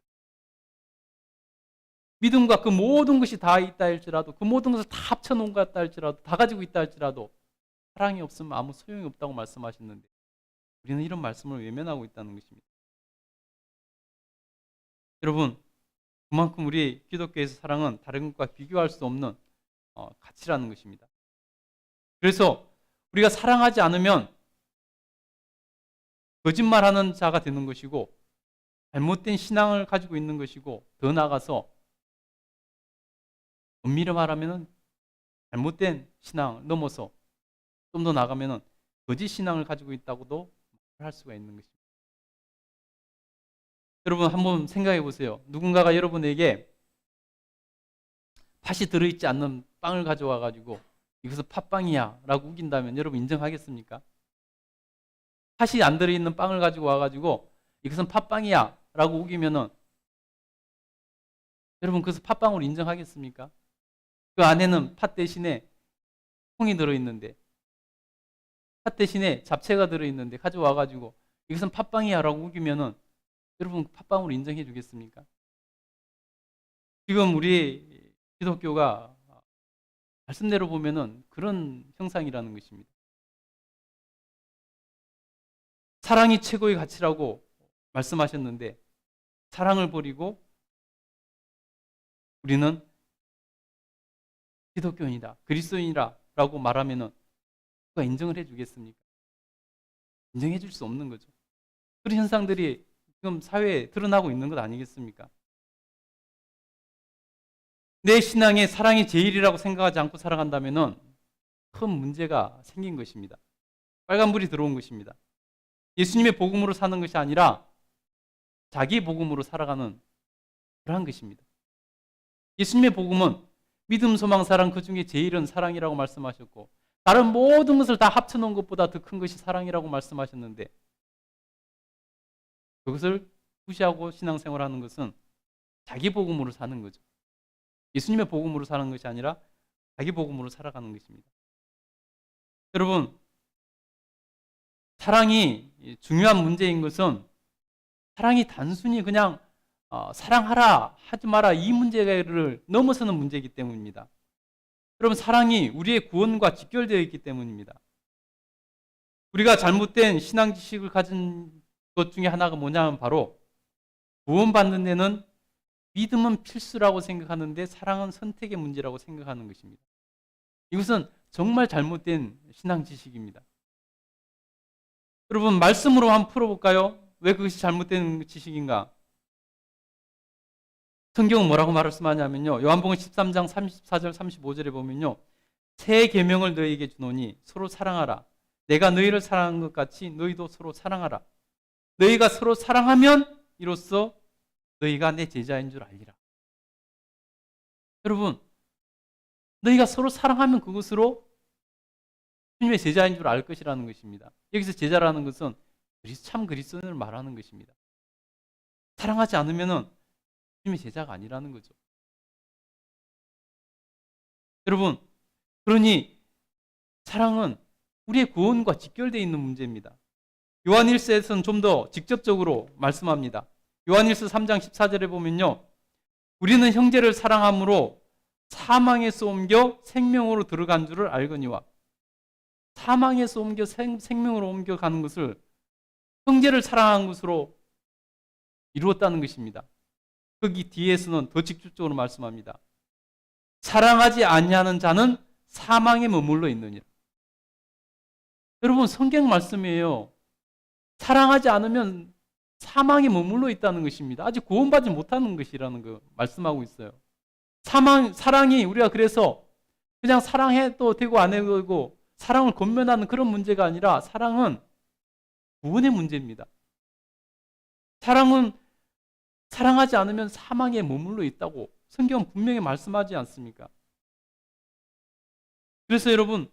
믿음과 그 모든 것이 다 있다 할지라도, 그 모든 것을 다 합쳐놓은 것 같다 할지라도, 다 가지고 있다 할지라도 사랑이 없으면 아무 소용이 없다고 말씀하셨는데 우리는 이런 말씀을 외면하고 있다는 것입니다. 여러분, 그만큼 우리 기독교에서 사랑은 다른 것과 비교할 수 없는 가치라는 것입니다. 그래서 우리가 사랑하지 않으면 거짓말하는 자가 되는 것이고 잘못된 신앙을 가지고 있는 것이고, 더 나아가서 엄밀히 말하면 잘못된 신앙을 넘어서 좀 더 나가면 거짓 신앙을 가지고 있다고도 할 수가 있는 것입니다. 여러분, 한번 생각해 보세요. 누군가가 여러분에게 팥이 들어있지 않는 빵을 가져와 가지고 이것은 팥빵이야 라고 우긴다면 여러분 인정하겠습니까? 팥이 안 들어있는 빵을 가지고 와가지고 이것은 팥빵이야 라고 우기면은 여러분 그것을 팥빵으로 인정하겠습니까? 그 안에는 팥 대신에 콩이 들어있는데, 팥 대신에 잡채가 들어있는데 가져와가지고 이것은 팥빵이야 라고 우기면은 여러분 팥빵으로 인정해 주겠습니까? 지금 우리 기독교가 말씀대로 보면은 그런 형상이라는 것입니다. 사랑이 최고의 가치라고 말씀하셨는데 사랑을 버리고 우리는 기독교인이다, 그리스도인이다 라고 말하면은 누가 인정을 해주겠습니까? 인정해 줄 수 없는 거죠. 그런 현상들이 지금 사회에 드러나고 있는 것 아니겠습니까? 내 신앙에 사랑이 제일이라고 생각하지 않고 살아간다면은 큰 문제가 생긴 것입니다. 빨간불이 들어온 것입니다. 예수님의 복음으로 사는 것이 아니라 자기 복음으로 살아가는 그러한 것입니다. 예수님의 복음은 믿음, 소망, 사랑 그 중에 제일은 사랑이라고 말씀하셨고 다른 모든 것을 다 합쳐놓은 것보다 더 큰 것이 사랑이라고 말씀하셨는데 그것을 무시하고 신앙생활하는 것은 자기 복음으로 사는 거죠. 예수님의 복음으로 사는 것이 아니라 자기 복음으로 살아가는 것입니다. 여러분, 사랑이 중요한 문제인 것은 사랑이 단순히 그냥 사랑하라 하지 마라 이 문제를 넘어서는 문제이기 때문입니다. 여러분, 사랑이 우리의 구원과 직결되어 있기 때문입니다. 우리가 잘못된 신앙 지식을 가진 것 중에 하나가 뭐냐면 바로 구원받는 데는 믿음은 필수라고 생각하는데 사랑은 선택의 문제라고 생각하는 것입니다. 이것은 정말 잘못된 신앙 지식입니다. 여러분, 말씀으로 한번 풀어볼까요? 왜 그것이 잘못된 지식인가? 성경은 뭐라고 말씀하냐면요, 요한복음 13장 34절 35절에 보면요, 새 계명을 너희에게 주노니 서로 사랑하라. 내가 너희를 사랑한 것 같이 너희도 서로 사랑하라. 너희가 서로 사랑하면 이로써 너희가 내 제자인 줄 알리라. 여러분, 너희가 서로 사랑하면 그것으로 주님의 제자인 줄 알 것이라는 것입니다. 여기서 제자라는 것은 참 그리스도인을 말하는 것입니다. 사랑하지 않으면 주님의 제자가 아니라는 거죠. 여러분, 그러니 사랑은 우리의 구원과 직결되어 있는 문제입니다. 요한일서에서는 좀 더 직접적으로 말씀합니다. 요한일서 3장 14절에 보면요, 우리는 형제를 사랑함으로 사망에서 옮겨 생명으로 들어간 줄을 알거니와, 사망에서 옮겨 생명으로 옮겨가는 것을 형제를 사랑한 것으로 이루었다는 것입니다. 거기 뒤에서는 더 직접적으로 말씀합니다. 사랑하지 아니하는 자는 사망에 머물러 있느니라. 여러분, 성경 말씀이에요. 사랑하지 않으면 사망에 머물러 있다는 것입니다. 아직 구원받지 못하는 것이라는 거 말씀하고 있어요. 사랑이 우리가 그래서 그냥 사랑해도 되고 안 해도 되고 사랑을 권면하는 그런 문제가 아니라 사랑은 구원의 문제입니다. 사랑은 사랑하지 않으면 사망에 머물러 있다고 성경은 분명히 말씀하지 않습니까? 그래서 여러분,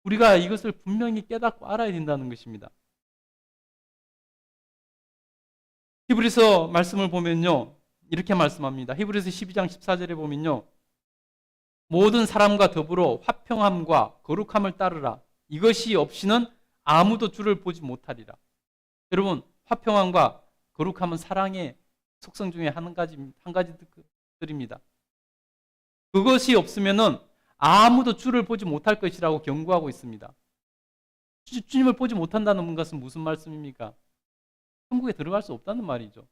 우리가 이것을 분명히 깨닫고 알아야 된다는 것입니다. 히브리서 말씀을 보면요, 이렇게 말씀합니다. 히브리서 12장 14절에 보면요, 모든 사람과 더불어 화평함과 거룩함을 따르라. 이것이 없이는 아무도 주를 보지 못하리라. 여러분, 화평함과 거룩함은 사랑의 속성 중에 한 가지들입니다. 그것이 없으면은 아무도 주를 보지 못할 것이라고 경고하고 있습니다. 주님을 보지 못한다는 것은 무슨 말씀입니까? 천국에 들어갈 수 없다는 말이죠.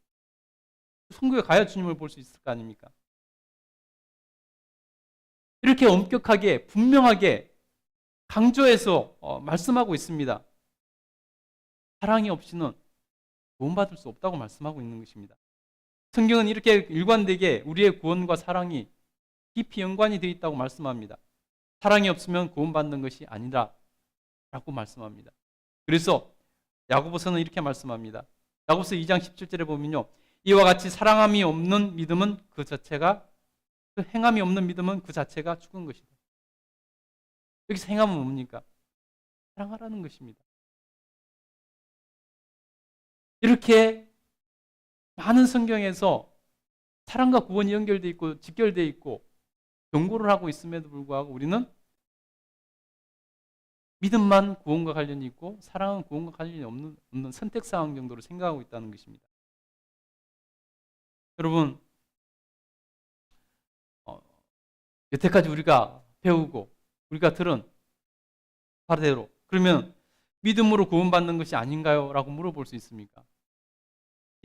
천국에 가야 주님을 볼 수 있을 거 아닙니까? 이렇게 엄격하게 분명하게 강조해서 말씀하고 있습니다. 사랑이 없이는 구원받을 수 없다고 말씀하고 있는 것입니다. 성경은 이렇게 일관되게 우리의 구원과 사랑이 깊이 연관이 되어 있다고 말씀합니다. 사랑이 없으면 구원받는 것이 아니라 라고 말씀합니다. 그래서 야고보서는 이렇게 말씀합니다. 야고보서 2장 17절에 보면요, 이와 같이 사랑함이 없는 믿음은 그 자체가, 그 행함이 없는 믿음은 그 자체가 죽은 것이다. 여기서 행함은 뭡니까? 사랑하라는 것입니다. 이렇게 많은 성경에서 사랑과 구원이 연결되어 있고 직결되어 있고 경고를 하고 있음에도 불구하고 우리는 믿음만 구원과 관련이 있고 사랑은 구원과 관련이 없는 선택사항 정도로 생각하고 있다는 것입니다. 여러분, 여태까지 우리가 배우고 우리가 들은 바대로 그러면 믿음으로 구원받는 것이 아닌가요? 라고 물어볼 수 있습니까?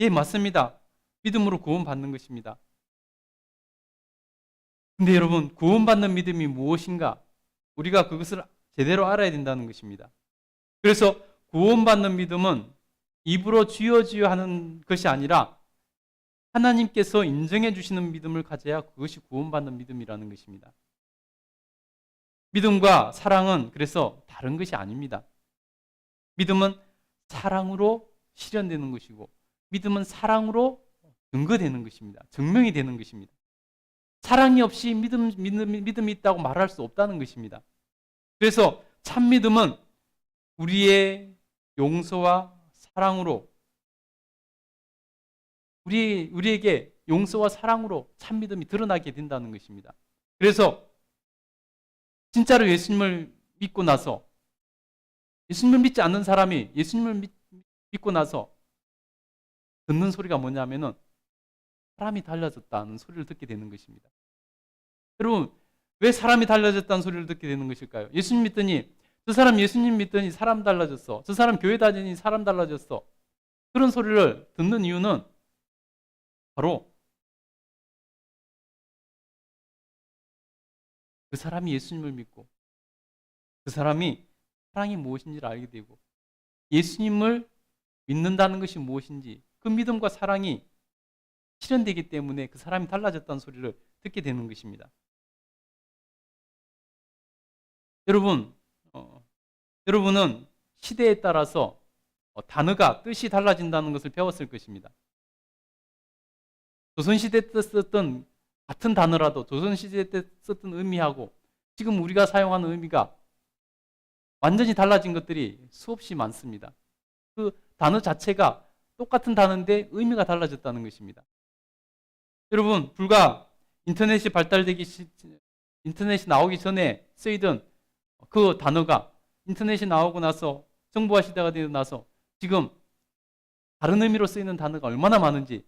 예, 맞습니다. 믿음으로 구원받는 것입니다. 근데 여러분, 구원받는 믿음이 무엇인가? 우리가 그것을 제대로 알아야 된다는 것입니다. 그래서 구원받는 믿음은 입으로 주여 주여 하는 것이 아니라 하나님께서 인정해 주시는 믿음을 가져야 그것이 구원받는 믿음이라는 것입니다. 믿음과 사랑은 그래서 다른 것이 아닙니다. 믿음은 사랑으로 실현되는 것이고, 믿음은 사랑으로 증거되는 것입니다. 증명이 되는 것입니다. 사랑이 없이 믿음이 있다고 말할 수 없다는 것입니다. 그래서 참 믿음은 우리의 용서와 사랑으로, 우리에게 용서와 사랑으로 참 믿음이 드러나게 된다는 것입니다. 그래서 진짜로 예수님을 믿고 나서, 예수님을 믿지 않는 사람이 예수님을 믿고 나서 듣는 소리가 뭐냐면은 사람이 달라졌다는 소리를 듣게 되는 것입니다. 여러분, 왜 사람이 달라졌다는 소리를 듣게 되는 것일까요? 예수님 믿더니, 저 사람 예수님 믿더니 사람 달라졌어. 저 사람 교회 다니니 사람 달라졌어. 그런 소리를 듣는 이유는 바로 그 사람이 예수님을 믿고 그 사람이 사랑이 무엇인지를 알게 되고 예수님을 믿는다는 것이 무엇인지 그 믿음과 사랑이 실현되기 때문에 그 사람이 달라졌다는 소리를 듣게 되는 것입니다. 여러분은 시대에 따라서 단어가 뜻이 달라진다는 것을 배웠을 것입니다. 조선시대 때 썼던 같은 단어라도 조선시대 때 썼던 의미하고 지금 우리가 사용하는 의미가 완전히 달라진 것들이 수없이 많습니다. 그 단어 자체가 똑같은 단어인데 의미가 달라졌다는 것입니다. 여러분, 불과 인터넷이 나오기 전에 쓰이던 그 단어가 인터넷이 나오고 나서 정보화 시대가 되고 나서 지금 다른 의미로 쓰이는 단어가 얼마나 많은지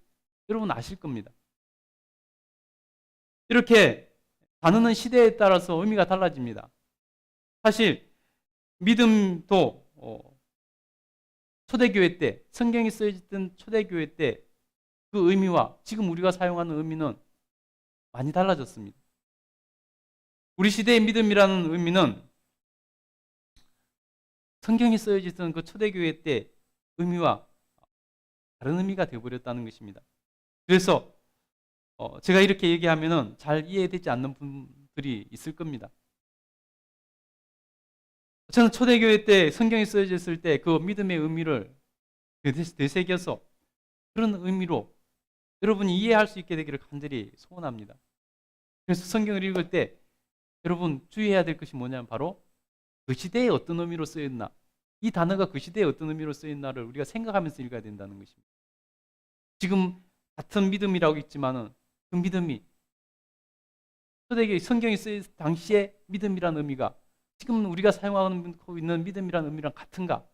여러분 아실 겁니다. 이렇게 단어는 시대에 따라서 의미가 달라집니다. 사실 믿음도 초대교회 때, 성경이 쓰여졌던 초대교회 때 그 의미와 지금 우리가 사용하는 의미는 많이 달라졌습니다. 우리 시대의 믿음이라는 의미는 성경이 쓰여졌던 그 초대교회 때 의미와 다른 의미가 되어버렸다는 것입니다. 그래서 제가 이렇게 얘기하면 잘 이해되지 않는 분들이 있을 겁니다. 저는 초대교회 때 성경이 쓰여졌을 때 그 믿음의 의미를 되새겨서 그런 의미로 여러분이 이해할 수 있게 되기를 간절히 소원합니다. 그래서 성경을 읽을 때 여러분 주의해야 될 것이 뭐냐면 바로 그 시대에 어떤 의미로 쓰였나, 이 단어가 그 시대에 어떤 의미로 쓰였나를 우리가 생각하면서 읽어야 된다는 것입니다. 지금 같은 믿음이라고 있지만은 그 믿음이 초대교회 성경이 쓰인 당시의 믿음이라는 의미가 지금 우리가 사용하고 있는 믿음이라는 의미랑 같은가?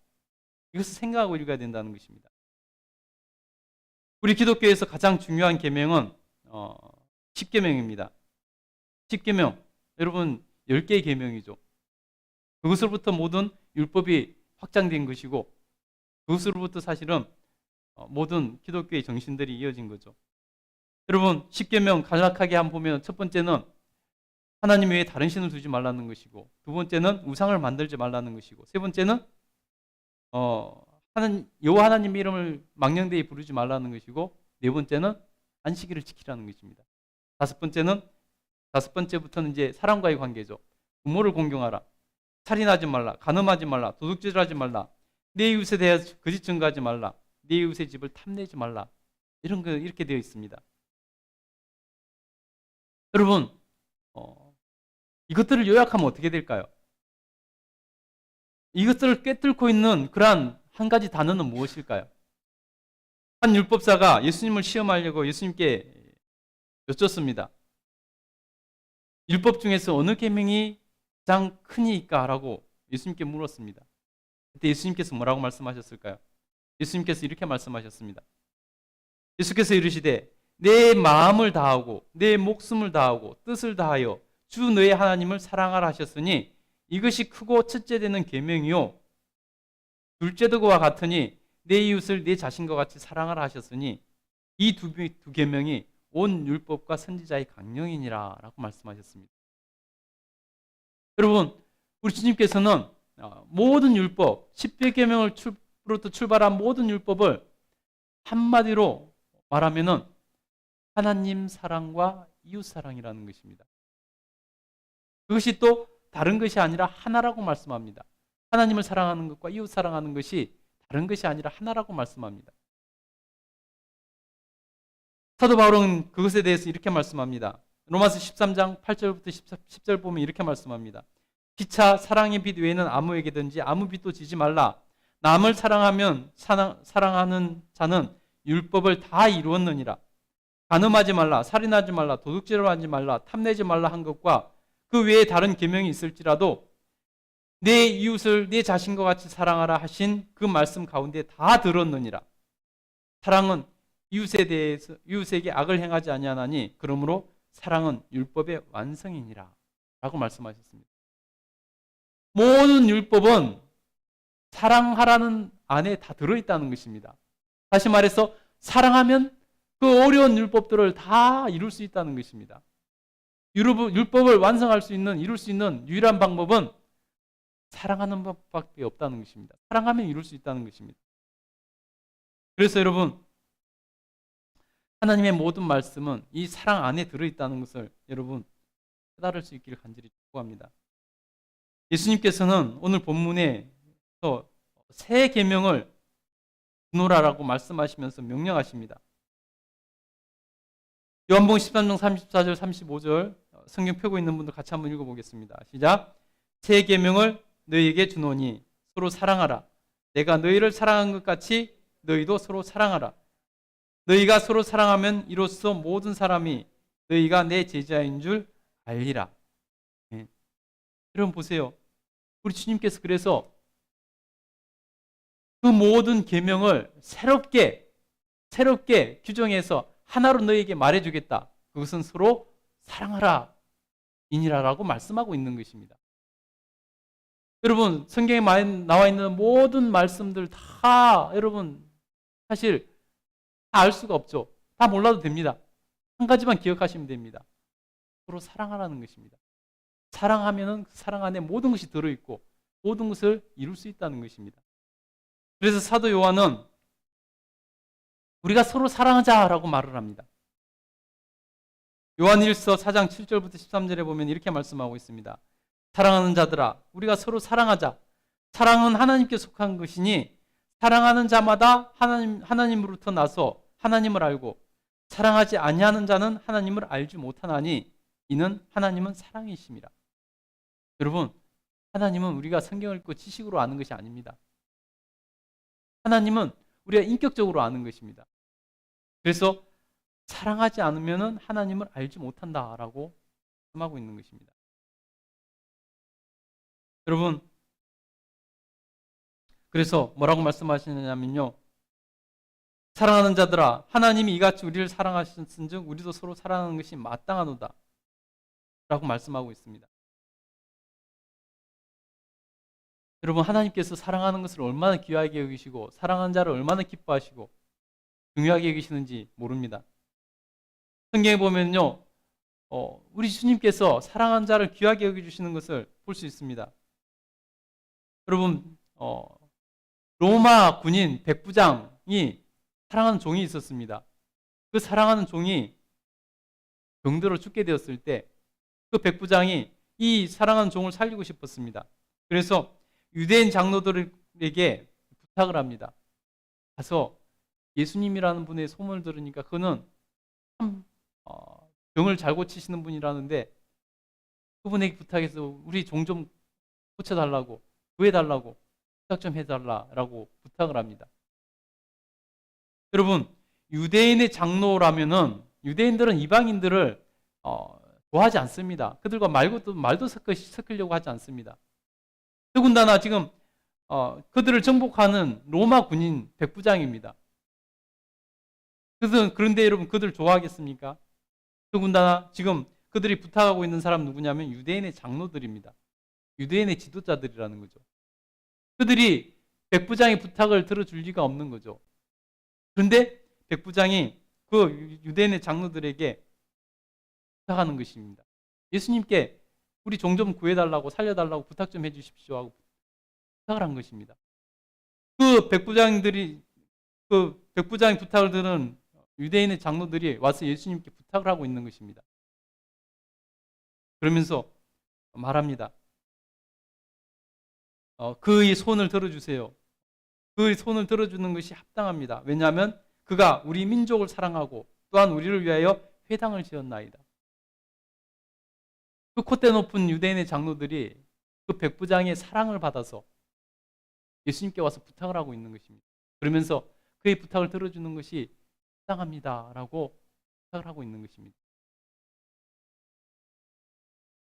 이것을 생각하고 읽어야 된다는 것입니다. 우리 기독교에서 가장 중요한 계명은 10계명입니다. 10계명, 여러분 10개의 계명이죠. 그것으로부터 모든 율법이 확장된 것이고 그것으로부터 사실은 모든 기독교의 정신들이 이어진 거죠. 여러분 10계명 간략하게 한번 보면 첫 번째는 하나님 외에 다른 신을 두지 말라는 것이고, 두 번째는 우상을 만들지 말라는 것이고, 세 번째는 여호와 하나님의 이름을 망령되이 부르지 말라는 것이고, 네 번째는 안식일을 지키라는 것입니다. 다섯 번째부터는 이제 사람과의 관계죠. 부모를 공경하라, 살인하지 말라, 간음하지 말라, 도둑질하지 말라, 내 이웃에 대해서 거짓 증거하지 말라, 내 이웃의 집을 탐내지 말라. 이런 거 이렇게 되어 있습니다. 여러분, 이것들을 요약하면 어떻게 될까요? 이것들을 꿰뚫고 있는 그러한 한 가지 단어는 무엇일까요? 한 율법사가 예수님을 시험하려고 예수님께 여쭙습니다. 율법 중에서 어느 계명이 가장 크니까라고 예수님께 물었습니다. 그때 예수님께서 뭐라고 말씀하셨을까요? 예수님께서 이렇게 말씀하셨습니다. 예수께서 이르시되 내 마음을 다하고 내 목숨을 다하고 뜻을 다하여 주 너의 하나님을 사랑하라 하셨으니 이것이 크고 첫째 되는 계명이요 둘째도 그와 같으니 내 이웃을 내 자신과 같이 사랑하라 하셨으니 이 두 계명이 온 율법과 선지자의 강령이니라 라고 말씀하셨습니다. 여러분, 우리 주님께서는 모든 율법, 10개 계명으로부터 출발한 모든 율법을 한마디로 말하면은 하나님 사랑과 이웃 사랑이라는 것입니다. 그것이 또 다른 것이 아니라 하나라고 말씀합니다. 하나님을 사랑하는 것과 이웃 사랑하는 것이 다른 것이 아니라 하나라고 말씀합니다. 사도 바울은 그것에 대해서 이렇게 말씀합니다. 로마서 13장 8절부터 10절 보면 이렇게 말씀합니다. 피차 사랑의 빛 외에는 아무에게든지 아무 빛도 지지 말라. 남을 사랑하면 사랑하는 자는 율법을 다 이루었느니라. 간음하지 말라, 살인하지 말라, 도둑질하지 말라, 탐내지 말라 한 것과 그 외에 다른 계명이 있을지라도 내 이웃을 내 자신과 같이 사랑하라 하신 그 말씀 가운데 다 들었느니라. 사랑은 이웃에게 악을 행하지 아니하나니 그러므로 사랑은 율법의 완성이니라 라고 말씀하셨습니다. 모든 율법은 사랑하라는 안에 다 들어있다는 것입니다. 다시 말해서 사랑하면 그 어려운 율법들을 다 이룰 수 있다는 것입니다. 율법을 완성할 수 있는, 이룰 수 있는 유일한 방법은 사랑하는 법밖에 없다는 것입니다. 사랑하면 이룰 수 있다는 것입니다. 그래서 여러분, 하나님의 모든 말씀은 이 사랑 안에 들어있다는 것을 여러분 깨달을 수 있기를 간절히 축복합니다. 예수님께서는 오늘 본문에서 새 계명을 주노라라고 말씀하시면서 명령하십니다. 요한복음 13장 34절 35절 성경 펴고 있는 분들 같이 한번 읽어보겠습니다. 시작. 새 계명을 너희에게 주노니 서로 사랑하라. 내가 너희를 사랑한 것 같이 너희도 서로 사랑하라. 너희가 서로 사랑하면 이로써 모든 사람이 너희가 내 제자인 줄 알리라. 네. 여러분 보세요. 우리 주님께서 그래서 그 모든 계명을 새롭게 규정해서 하나로 너희에게 말해주겠다. 그것은 서로 사랑하라 이니라라고 말씀하고 있는 것입니다. 여러분 성경에 나와 있는 모든 말씀들 다 여러분 사실 다 알 수가 없죠. 다 몰라도 됩니다. 한 가지만 기억하시면 됩니다. 서로 사랑하라는 것입니다. 사랑하면은 그 사랑 안에 모든 것이 들어있고 모든 것을 이룰 수 있다는 것입니다. 그래서 사도 요한은 우리가 서로 사랑하자라고 말을 합니다. 요한일서 4장 7절부터 13절에 보면 이렇게 말씀하고 있습니다. 사랑하는 자들아, 우리가 서로 사랑하자. 사랑은 하나님께 속한 것이니 사랑하는 자마다 하나님으로부터 나서 하나님을 알고 사랑하지 아니하는 자는 하나님을 알지 못하나니 이는 하나님은 사랑이심이라. 여러분, 하나님은 우리가 성경을 읽고 지식으로 아는 것이 아닙니다. 하나님은 우리가 인격적으로 아는 것입니다. 그래서 사랑하지 않으면 하나님을 알지 못한다라고 말씀하고 있는 것입니다. 여러분, 그래서 뭐라고 말씀하시느냐면요. 사랑하는 자들아, 하나님이 이같이 우리를 사랑하셨은즉 우리도 서로 사랑하는 것이 마땅하노다 라고 말씀하고 있습니다. 여러분, 하나님께서 사랑하는 것을 얼마나 귀하게 여기시고 사랑하는 자를 얼마나 기뻐하시고 중요하게 여기시는지 모릅니다. 성경에 보면요, 우리 주님께서 사랑하는 자를 귀하게 여겨주시는 것을 볼 수 있습니다. 여러분, 로마 군인 백부장이 사랑하는 종이 있었습니다. 그 사랑하는 종이 병들어 죽게 되었을 때 그 백부장이 이 사랑하는 종을 살리고 싶었습니다. 그래서 유대인 장로들에게 부탁을 합니다. 가서 예수님이라는 분의 소문을 들으니까 그는 참 병을 잘 고치시는 분이라는데 그분에게 부탁해서 우리 종 좀 고쳐달라고, 구해달라고, 부탁 좀 해달라고 부탁을 합니다. 여러분, 유대인의 장로라면은 유대인들은 이방인들을 좋아하지 않습니다. 그들과 말도 섞으려고 하지 않습니다. 더군다나 지금 그들을 정복하는 로마 군인 백부장입니다. 그런데 여러분 그들 좋아하겠습니까? 더군다나 지금 그들이 부탁하고 있는 사람 누구냐면 유대인의 장로들입니다. 유대인의 지도자들이라는 거죠. 그들이 백부장의 부탁을 들어줄 리가 없는 거죠. 그런데 백부장이 그 유대인의 장로들에게 부탁하는 것입니다. 예수님께 우리 종 좀 구해달라고, 살려달라고 부탁 좀 해주십시오 하고 부탁을 한 것입니다. 그 백부장들이, 그 백부장의 부탁을 들은 유대인의 장로들이 와서 예수님께 부탁을 하고 있는 것입니다. 그러면서 말합니다. 그의 손을 들어주세요. 그의 손을 들어주는 것이 합당합니다. 왜냐하면 그가 우리 민족을 사랑하고 또한 우리를 위하여 회당을 지었나이다. 그 콧대 높은 유대인의 장로들이 그 백부장의 사랑을 받아서 예수님께 와서 부탁을 하고 있는 것입니다. 그러면서 그의 부탁을 들어주는 것이 합당합니다라고 부탁을 하고 있는 것입니다.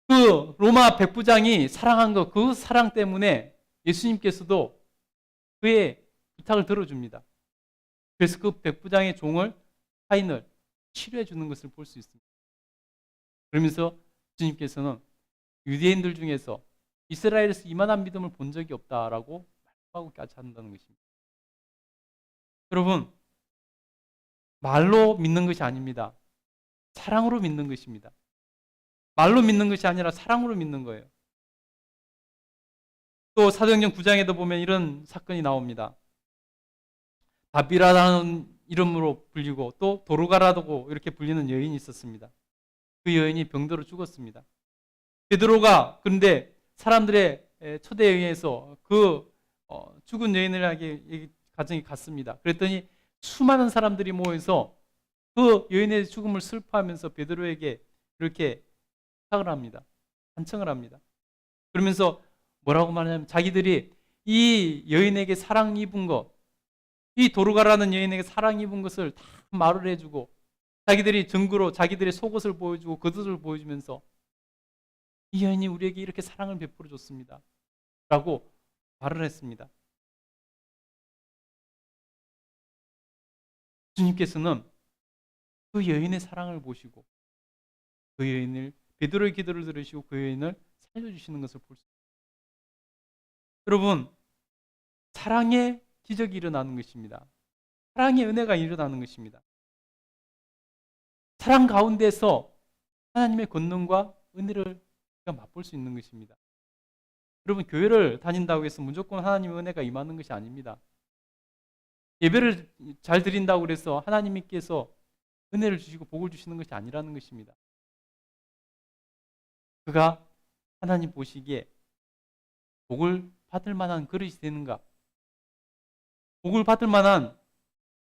그 로마 백부장이 사랑한 것, 그 사랑 때문에 예수님께서도 그의 부탁을 들어줍니다. 그래서 그 백부장의 종을, 하인을 치료해 주는 것을 볼 수 있습니다. 그러면서 예수님께서는 유대인들 중에서 이스라엘에서 이만한 믿음을 본 적이 없다라고 말씀하고까지 한다는 것입니다. 여러분, 말로 믿는 것이 아닙니다. 사랑으로 믿는 것입니다. 말로 믿는 것이 아니라 사랑으로 믿는 거예요. 또 사도행전 9장에도 보면 이런 사건이 나옵니다. 바비라라는 이름으로 불리고 또 도르가라고 이렇게 불리는 여인이 있었습니다. 그 여인이 병들어 죽었습니다. 베드로가 그런데 사람들의 초대에 의해서 그 죽은 여인에게 가정에 갔습니다. 그랬더니 수많은 사람들이 모여서 그 여인의 죽음을 슬퍼하면서 베드로에게 이렇게 부탁을 합니다. 간청을 합니다. 그러면서 뭐라고 말하냐면 자기들이 이 여인에게 사랑 입은 것, 이 도르가라는 여인에게 사랑 입은 것을 다 말을 해주고 자기들이 증거로 자기들의 속옷을 보여주고 겉옷을 보여주면서 이 여인이 우리에게 이렇게 사랑을 베풀어 줬습니다. 라고 말을 했습니다. 주님께서는 그 여인의 사랑을 보시고 그 여인을, 베드로의 기도를 들으시고 그 여인을 살려주시는 것을 볼 수 있습니다. 여러분, 사랑의 기적이 일어나는 것입니다. 사랑의 은혜가 일어나는 것입니다. 사랑 가운데서 하나님의 권능과 은혜를 우리가 맛볼 수 있는 것입니다. 여러분, 교회를 다닌다고 해서 무조건 하나님의 은혜가 임하는 것이 아닙니다. 예배를 잘 드린다고 해서 하나님께서 은혜를 주시고 복을 주시는 것이 아니라는 것입니다. 그가 하나님 보시기에 복을 받을 만한 그릇이 되는가? 복을 받을 만한,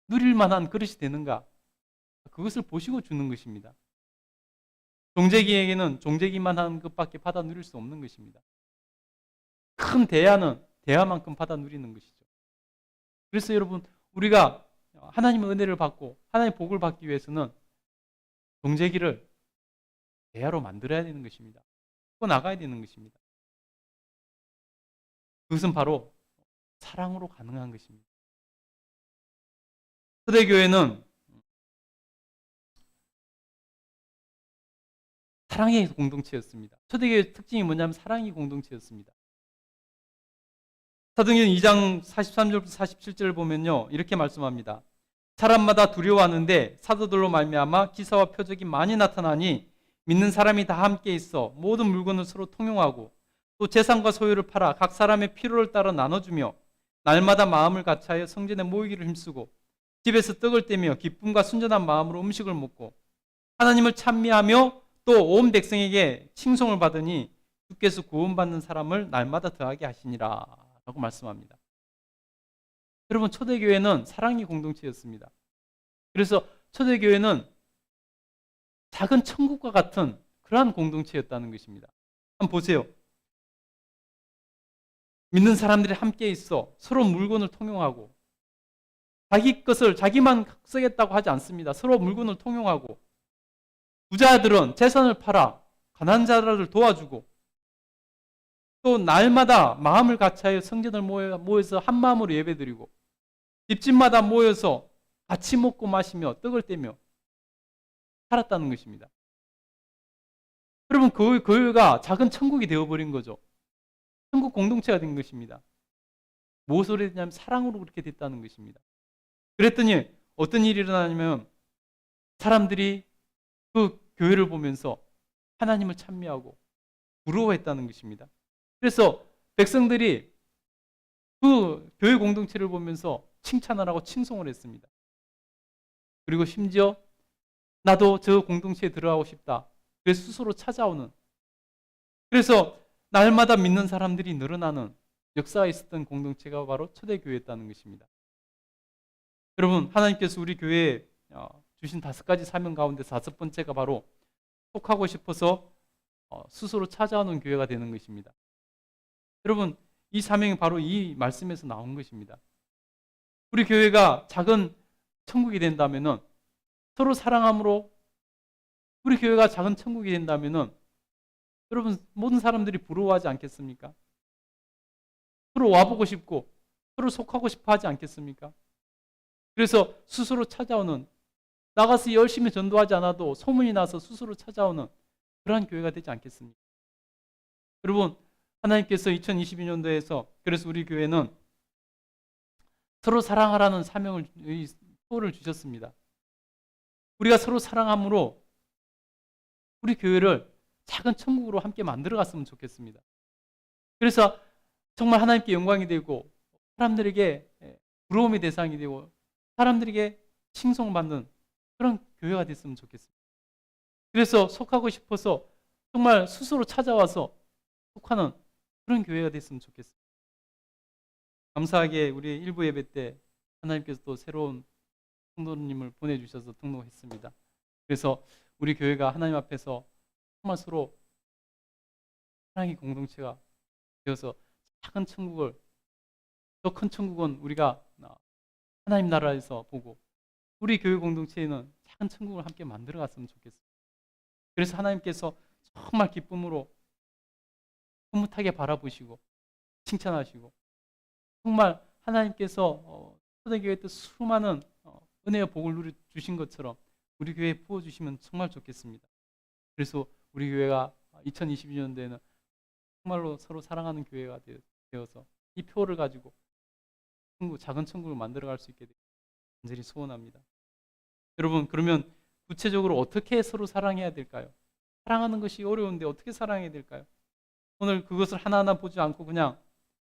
누릴 만한 그릇이 되는가? 그것을 보시고 주는 것입니다. 종재기에게는 종재기만 한 것밖에 받아 누릴 수 없는 것입니다. 큰 대야는 대야만큼 받아 누리는 것이죠. 그래서 여러분, 우리가 하나님의 은혜를 받고 하나님의 복을 받기 위해서는 종재기를 대야로 만들어야 되는 것입니다. 또 나가야 되는 것입니다. 그것은 바로 사랑으로 가능한 것입니다. 초대교회는 사랑의 공동체였습니다. 초대교회의 특징이 뭐냐면 사랑의 공동체였습니다. 사도행전 2장 43절부터 47절을 보면요, 이렇게 말씀합니다. 사람마다 두려워하는데 사도들로 말미암아 기사와 표적이 많이 나타나니 믿는 사람이 다 함께 있어 모든 물건을 서로 통용하고 또 재산과 소유를 팔아 각 사람의 필요를 따라 나눠주며 날마다 마음을 같이하여 성전에 모이기를 힘쓰고 집에서 떡을 떼며 기쁨과 순전한 마음으로 음식을 먹고 하나님을 찬미하며 또 온 백성에게 칭송을 받으니 주께서 구원받는 사람을 날마다 더하게 하시니라 라고 말씀합니다. 여러분, 초대교회는 사랑의 공동체였습니다. 그래서 초대교회는 작은 천국과 같은 그러한 공동체였다는 것입니다. 한번 보세요. 믿는 사람들이 함께 있어 서로 물건을 통용하고 자기 것을 자기만 쓰겠다고 하지 않습니다. 서로 물건을 통용하고 부자들은 재산을 팔아 가난한 자들을 도와주고 또 날마다 마음을 같이하여 성전을 모여서 한 마음으로 예배드리고 집집마다 모여서 같이 먹고 마시며 떡을 떼며 살았다는 것입니다. 여러분, 그 교회가 작은 천국이 되어버린 거죠. 천국 공동체가 된 것입니다. 무엇으로 됐냐면 사랑으로 그렇게 됐다는 것입니다. 그랬더니 어떤 일이 일어나냐면 사람들이 그 교회를 보면서 하나님을 찬미하고 부러워했다는 것입니다. 그래서 백성들이 그 교회 공동체를 보면서 칭찬을 하고 칭송을 했습니다. 그리고 심지어 나도 저 공동체에 들어가고 싶다. 그래서 스스로 찾아오는, 그래서 날마다 믿는 사람들이 늘어나는 역사가 있었던 공동체가 바로 초대교회였다는 것입니다. 여러분, 하나님께서 우리 교회에 주신 5가지 사명 가운데 5번째가 바로 속하고 싶어서 스스로 찾아오는 교회가 되는 것입니다. 여러분, 이 사명이 바로 이 말씀에서 나온 것입니다. 우리 교회가 작은 천국이 된다면은, 서로 사랑함으로 우리 교회가 작은 천국이 된다면은, 여러분, 모든 사람들이 부러워하지 않겠습니까? 서로 와보고 싶고 서로 속하고 싶어 하지 않겠습니까? 그래서 스스로 찾아오는, 나가서 열심히 전도하지 않아도 소문이 나서 스스로 찾아오는 그러한 교회가 되지 않겠습니까? 여러분, 하나님께서 2022년도에서 그래서 우리 교회는 서로 사랑하라는 사명을, 표를 주셨습니다. 우리가 서로 사랑함으로 우리 교회를 작은 천국으로 함께 만들어 갔으면 좋겠습니다. 그래서 정말 하나님께 영광이 되고 사람들에게 부러움의 대상이 되고 사람들에게 칭송받는 그런 교회가 됐으면 좋겠습니다. 그래서 속하고 싶어서 정말 스스로 찾아와서 속하는 그런 교회가 됐으면 좋겠습니다. 감사하게 우리 일부 예배 때 하나님께서 또 새로운 성도님을 보내주셔서 등록했습니다. 그래서 우리 교회가 하나님 앞에서 정말 서로 사랑의 공동체가 되어서 작은 천국을, 더 큰 천국은 우리가 하나님 나라에서 보고 우리 교회 공동체에는 작은 천국을 함께 만들어 갔으면 좋겠습니다. 그래서 하나님께서 정말 기쁨으로 흐뭇하게 바라보시고 칭찬하시고, 정말 하나님께서 초대교회 때 수많은 은혜와 복을 누려 주신 것처럼 우리 교회에 부어주시면 정말 좋겠습니다. 그래서 우리 교회가 2022년도에는 정말로 서로 사랑하는 교회가 되어서 이 표를 가지고 작은 천국을 만들어갈 수 있게 되길 간절히 소원합니다. 여러분, 그러면 구체적으로 어떻게 서로 사랑해야 될까요? 사랑하는 것이 어려운데 어떻게 사랑해야 될까요? 오늘 그것을 하나하나 보지 않고 그냥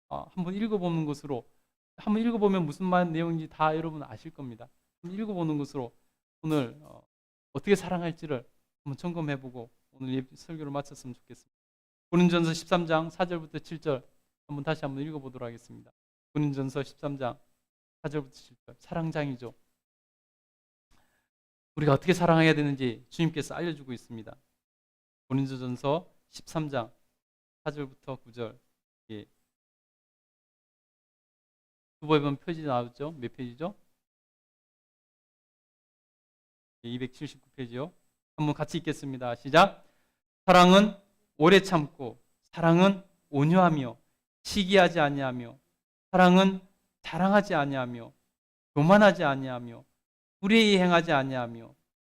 한번 읽어보는 것으로, 한번 읽어보면 무슨 말 내용인지 다 여러분 아실 겁니다. 한번 읽어보는 것으로 오늘 어떻게 사랑할지를 한번 점검해보고 오늘 설교를 마쳤으면 좋겠습니다. 고린전서 13장 4절부터 7절 한번 다시 한번 읽어보도록 하겠습니다. 고린전서 13장 4절부터 7절, 사랑장이죠. 우리가 어떻게 사랑해야 되는지 주님께서 알려주고 있습니다. 고린도전서 13장 4절부터 9절. 예. 두번에 보면 표지 나오죠? 몇 페이지죠? 279페이지요. 한번 같이 읽겠습니다. 시작. 사랑은 오래 참고, 사랑은 온유하며 시기하지 아니하며, 사랑은 자랑하지 아니하며 교만하지 아니하며 불의에 행하지 아니하며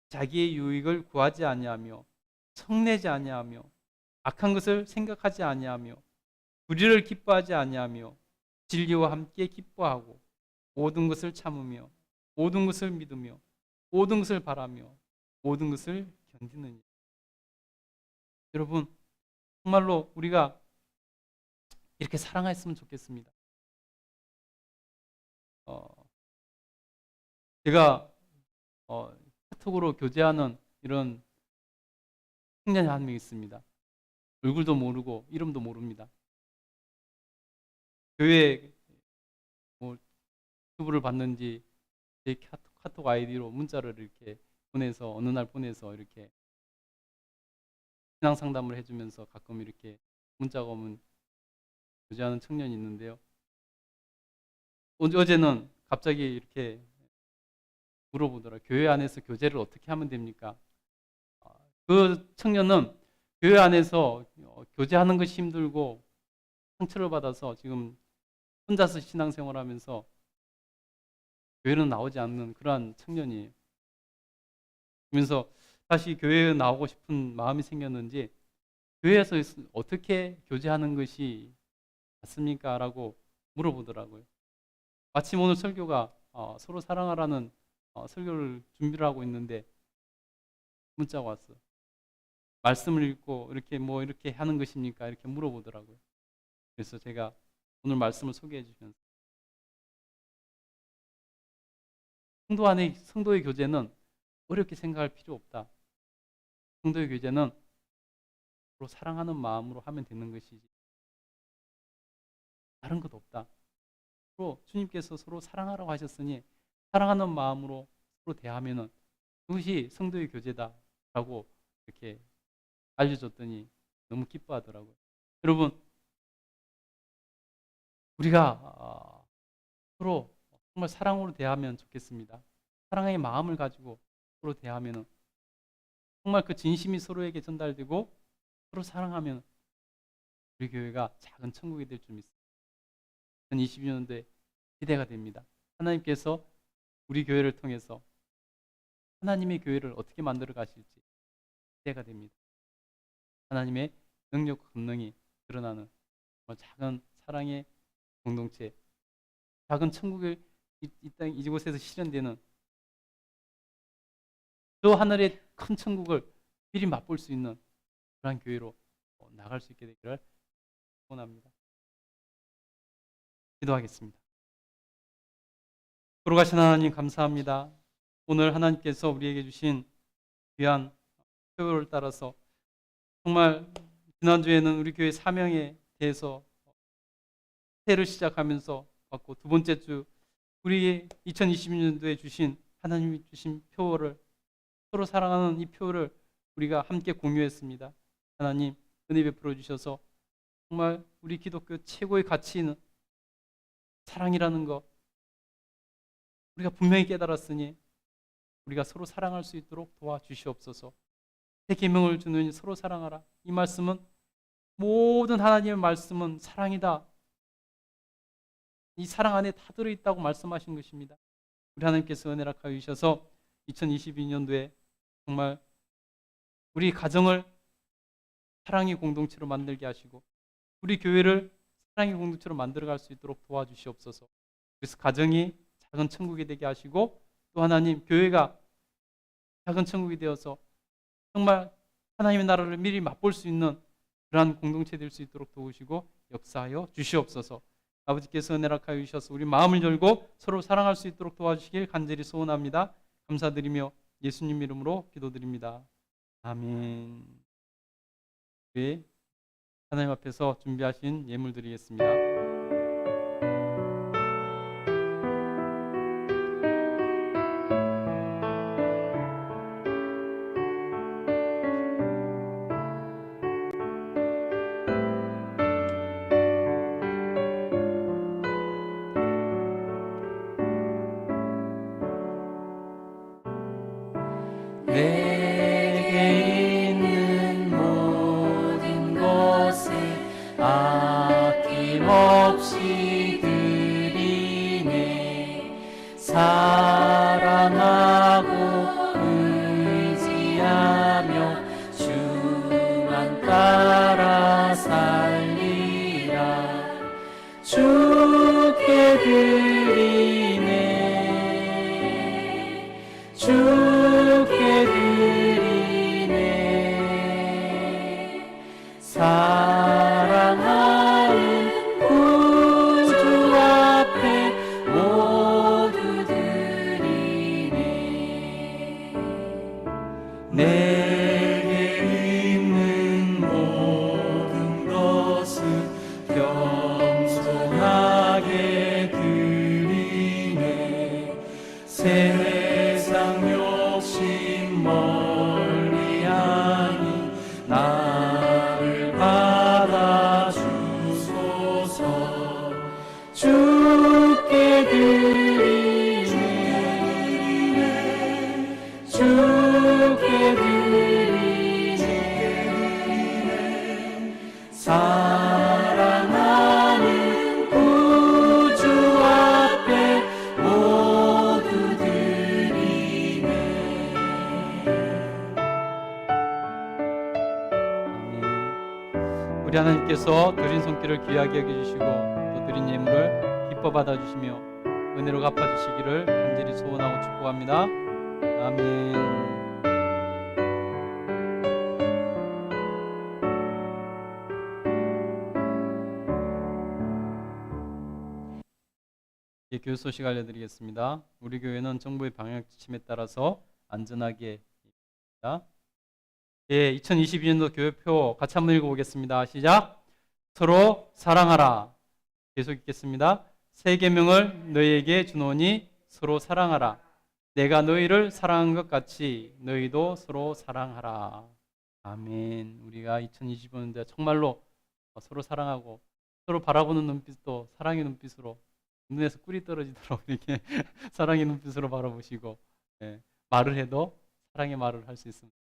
자기의 유익을 구하지 아니하며 성내지 아니하며 악한 것을 생각하지 아니하며 불의를 기뻐하지 아니하며 진리와 함께 기뻐하고 모든 것을 참으며 모든 것을 믿으며 모든 것을 바라며 모든 것을 견디느니. 여러분, 정말로 우리가 이렇게 사랑했으면 좋겠습니다. 제가 카톡으로 교제하는 이런 청년이 한 명 있습니다. 얼굴도 모르고 이름도 모릅니다. 교회 유튜브를 봤는지 제 카톡 아이디로 문자를 이렇게 보내서 어느 날 보내서 이렇게 신앙 상담을 해주면서 가끔 이렇게 문자가 오면 교제하는 청년이 있는데요. 어제는 갑자기 이렇게 물어보더라고요. 교회 안에서 교제를 어떻게 하면 됩니까? 그 청년은 교회 안에서 교제하는 것이 힘들고 상처를 받아서 지금 혼자서 신앙생활하면서 교회는 나오지 않는 그러한 청년이에요. 그러면서 다시 교회에 나오고 싶은 마음이 생겼는지 교회에서 어떻게 교제하는 것이 맞습니까? 라고 물어보더라고요. 마침 오늘 설교가 서로 사랑하라는 설교를 준비를 하고 있는데 문자가 왔어. 말씀을 읽고 이렇게 하는 것입니까? 이렇게 물어보더라고요. 그래서 제가 오늘 말씀을 소개해 주시면서 성도의 교제는 어렵게 생각할 필요 없다. 성도의 교제는 서로 사랑하는 마음으로 하면 되는 것이지 다른 것 없다. 서로 주님께서 서로 사랑하라고 하셨으니 사랑하는 마음으로 서로 대하면은 그것이 성도의 교제다라고 이렇게 알려줬더니 너무 기뻐하더라고요. 여러분, 우리가 서로 정말 사랑으로 대하면 좋겠습니다. 사랑의 마음을 가지고 서로 대하면 정말 그 진심이 서로에게 전달되고 서로 사랑하면 우리 교회가 작은 천국이 될 줄 믿습니다. 2022년도에 기대가 됩니다. 하나님께서 우리 교회를 통해서 하나님의 교회를 어떻게 만들어 가실지 기대가 됩니다. 하나님의 능력과 권능이 드러나는 작은 사랑의 공동체, 작은 천국을 이곳에서 실현되는 저 하늘의 큰 천국을 미리 맛볼 수 있는 그런 교회로 나갈 수 있게 되기를 원합니다. 기도하겠습니다. 거룩하신 하나님 감사합니다. 오늘 하나님께서 우리에게 주신 귀한 표를 따라서 정말 지난주에는 우리 교회 사명에 대해서 새해를 시작하면서 봤고 두 번째 주 우리 2022년도에 주신 하나님이 주신 표를 서로 사랑하는 이 표를 우리가 함께 공유했습니다. 하나님 은혜 베풀어 주셔서 정말 우리 기독교 최고의 가치는 사랑이라는 것 우리가 분명히 깨달았으니 우리가 서로 사랑할 수 있도록 도와주시옵소서. 새 계명을 주는 서로 사랑하라. 이 말씀은 모든 하나님의 말씀은 사랑이다. 이 사랑 안에 다 들어있다고 말씀하신 것입니다. 우리 하나님께서 은혜를 하여 주셔서 2022년도에 정말 우리 가정을 사랑의 공동체로 만들게 하시고 우리 교회를 사랑의 공동체로 만들어갈 수 있도록 도와주시옵소서. 그래서 가정이 작은 천국이 되게 하시고 또 하나님 교회가 작은 천국이 되어서 정말 하나님의 나라를 미리 맛볼 수 있는 그러한 공동체 될 수 있도록 도우시고 역사하여 주시옵소서. 아버지께서 은혜를 하여 주셔서 우리 마음을 열고 서로 사랑할 수 있도록 도와주시길 간절히 소원합니다. 감사드리며 예수님 이름으로 기도드립니다. 아멘. 우리 하나님 앞에서 준비하신 예물 드리겠습니다. 내게 있는 모든 것을 아낌없이 드리네. 사랑하고 의지하며 주만 따라 살리라. 주께 드리네. 주께 드리네. 사랑하는 구주 앞에 모두 드리네. 내게 있는 모든 것을 겸손하게 드리네. 세상 욕심 멀리하니 나를 받아주소서. 주께 드리네. 주께 드리네. 사랑하는 구주 앞에 모두 드리네. 아멘. 우리 하나님께서 드린 손길을 귀하게 여겨주시고 또 드린 예물을 기뻐 받아주시며 은혜로 갚아주시기를 간절히 소원하고 축복합니다. 아멘. 예, 교육 소식 알려드리겠습니다. 우리 교회는 정부의 방역 지침에 따라서 안전하게 입니다. 예, 2022년도 교회표 같이 한번 읽어보겠습니다. 시작. 서로 사랑하라. 계속 읽겠습니다. 새 계명을 너희에게 주노니 서로 사랑하라. 내가 너희를 사랑한 것 같이 너희도 서로 사랑하라. 아멘. 우리가 2025년도에 정말로 서로 사랑하고 서로 바라보는 눈빛도 사랑의 눈빛으로 눈에서 꿀이 떨어지도록 이렇게 사랑의 눈빛으로 바라보시고, 예, 말을 해도 사랑의 말을 할 수 있습니다.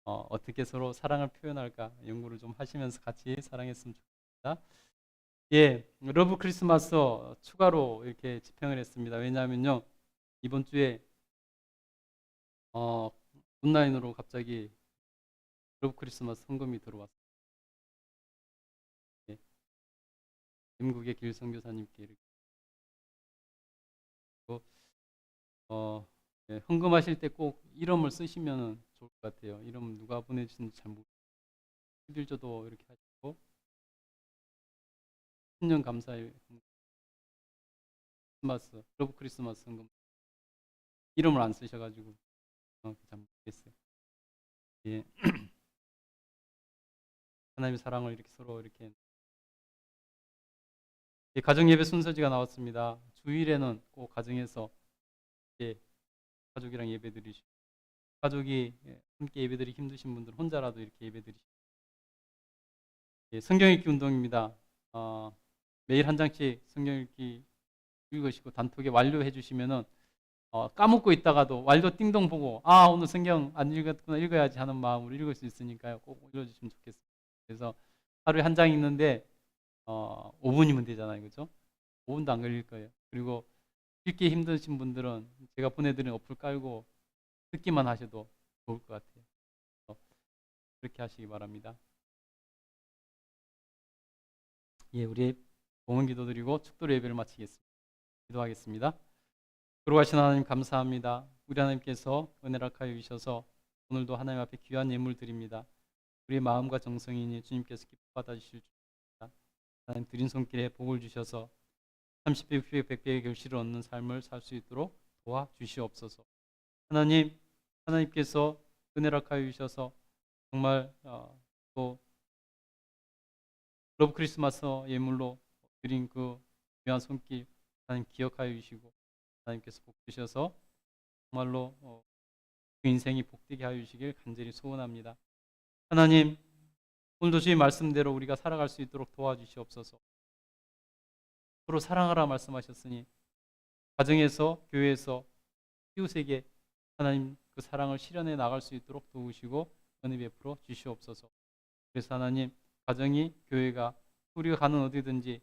어떻게 서로 사랑을 표현할까 연구를 좀 하시면서 같이 사랑했으면 좋겠습니다. 예, 러브 크리스마스 추가로 이렇게 집행을 했습니다. 왜냐하면요, 이번 주에 온라인으로 갑자기 러브 크리스마스 헌금이 들어왔습니다. 예, 김국의 길성교사님께 이렇게 예, 헌금하실 때 꼭 이름을 쓰시면 좋을 것 같아요. 이름 누가 보내주신지 잘 모르겠어요. 11조도 이렇게 하시고 신년 감사의 크리스마스, 러브 크리스마스 헌금 이름을 안 쓰셔가지고 잘 모르겠어요. 예. 하나님의 사랑을 이렇게 서로 이렇게 예, 가정 예배 순서지가 나왔습니다. 주일에는 꼭 가정에서 예, 가족이랑 예배 드리시고 가족이 함께 예배드리기 힘드신 분들 혼자라도 이렇게 예배 드리시고 예, 성경 읽기 운동입니다. 매일 한 장씩 성경 읽기 읽으시고 단톡에 완료해 주시면은 까먹고 있다가도 완료 띵동 보고 오늘 성경 안 읽었구나 읽어야지 하는 마음으로 읽을 수 있으니까요. 꼭 읽어주시면 좋겠습니다. 그래서 하루에 한 장 읽는데 5분이면 되잖아요. 그죠? 5분도 안 걸릴 거예요. 그리고 읽기 힘드신 분들은 제가 보내드린 어플 깔고 듣기만 하셔도 좋을 것 같아요. 그렇게 하시기 바랍니다. 예, 우리 봉헌 기도 드리고 축도 예배를 마치겠습니다. 기도하겠습니다. 거룩하신 하나님 감사합니다. 우리 하나님께서 은혜를 하여 주셔서 오늘도 하나님 앞에 귀한 예물 드립니다. 우리의 마음과 정성이니 주님께서 기뻐 받아주실 줄 믿습니다. 하나님 드린 손길에 복을 주셔서 30배, 60배, 100배의 결실을 얻는 삶을 살 수 있도록 도와주시옵소서. 하나님께서 은혜를 하여 주셔서 정말 또 러브 크리스마스 예물로 드린 그 귀한 손길 하나님 기억하여 주시고 하나님께서 복 주셔서 정말로 그 인생이 복되게 하여 주시길 간절히 소원합니다. 하나님, 오늘도 주의 말씀대로 우리가 살아갈 수 있도록 도와주시옵소서. 서로 사랑하라 말씀하셨으니 가정에서, 교회에서, 이웃에게 하나님 그 사랑을 실현해 나갈 수 있도록 도우시고 은혜 베풀어 주시옵소서. 그래서 하나님, 가정이, 교회가, 우리가 가는 어디든지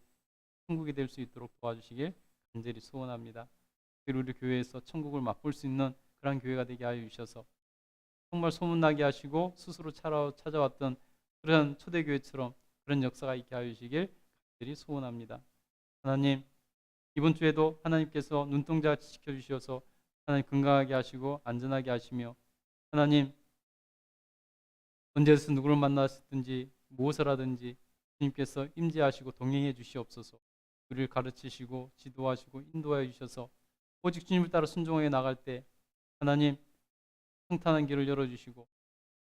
천국이 될 수 있도록 도와주시길 간절히 소원합니다. 그리고 우리 교회에서 천국을 맛볼 수 있는 그런 교회가 되게 하여 주셔서 정말 소문나게 하시고 스스로 찾아왔던 그런 초대교회처럼 그런 역사가 있게 하여 주시길 간절히 소원합니다. 하나님, 이번 주에도 하나님께서 눈동자 지켜주셔서 하나님 건강하게 하시고 안전하게 하시며 하나님 언제서 누구를 만나시든지 무엇을 하든지 주님께서 임재하시고 동행해 주시옵소서. 우리를 가르치시고 지도하시고 인도하여 주셔서 오직 주님을 따라 순종해 나갈 때 하나님 평탄한 길을 열어주시고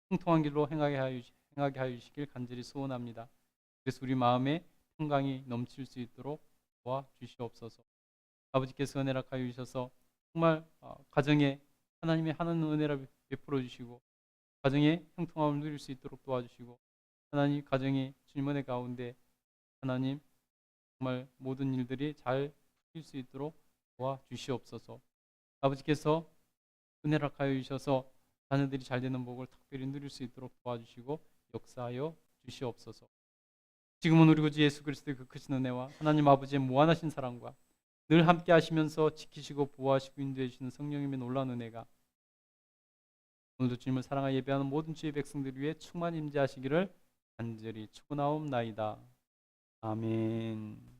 통통한 길로 행하게 하여 주시길 간절히 소원합니다. 그래서 우리 마음에 평강이 넘칠 수 있도록 도와주시옵소서. 아버지께서 은혜를 하여 주셔서 정말 가정에 하나님의 하는 은혜를 베풀어 주시고 가정에 형통함을 누릴 수 있도록 도와주시고 하나님 가정이 주님 은혜 가운데 하나님 정말 모든 일들이 잘 풀릴 수 있도록 도와주시옵소서. 아버지께서 은혜를 하여 주셔서 자녀들이 잘 되는 복을 특별히 누릴 수 있도록 도와주시고 역사하여 주시옵소서. 지금은 우리 구주 예수 그리스도의 그 크신 은혜와 하나님 아버지의 무한하신 사랑과 늘 함께 하시면서 지키시고 보호하시고 인도해 주시는 성령님의 놀라운 은혜가 오늘도 주님을 사랑하여 예배하는 모든 주의 백성들 위해 충만히 임재하시기를 간절히 축원하옵나이다. 아멘.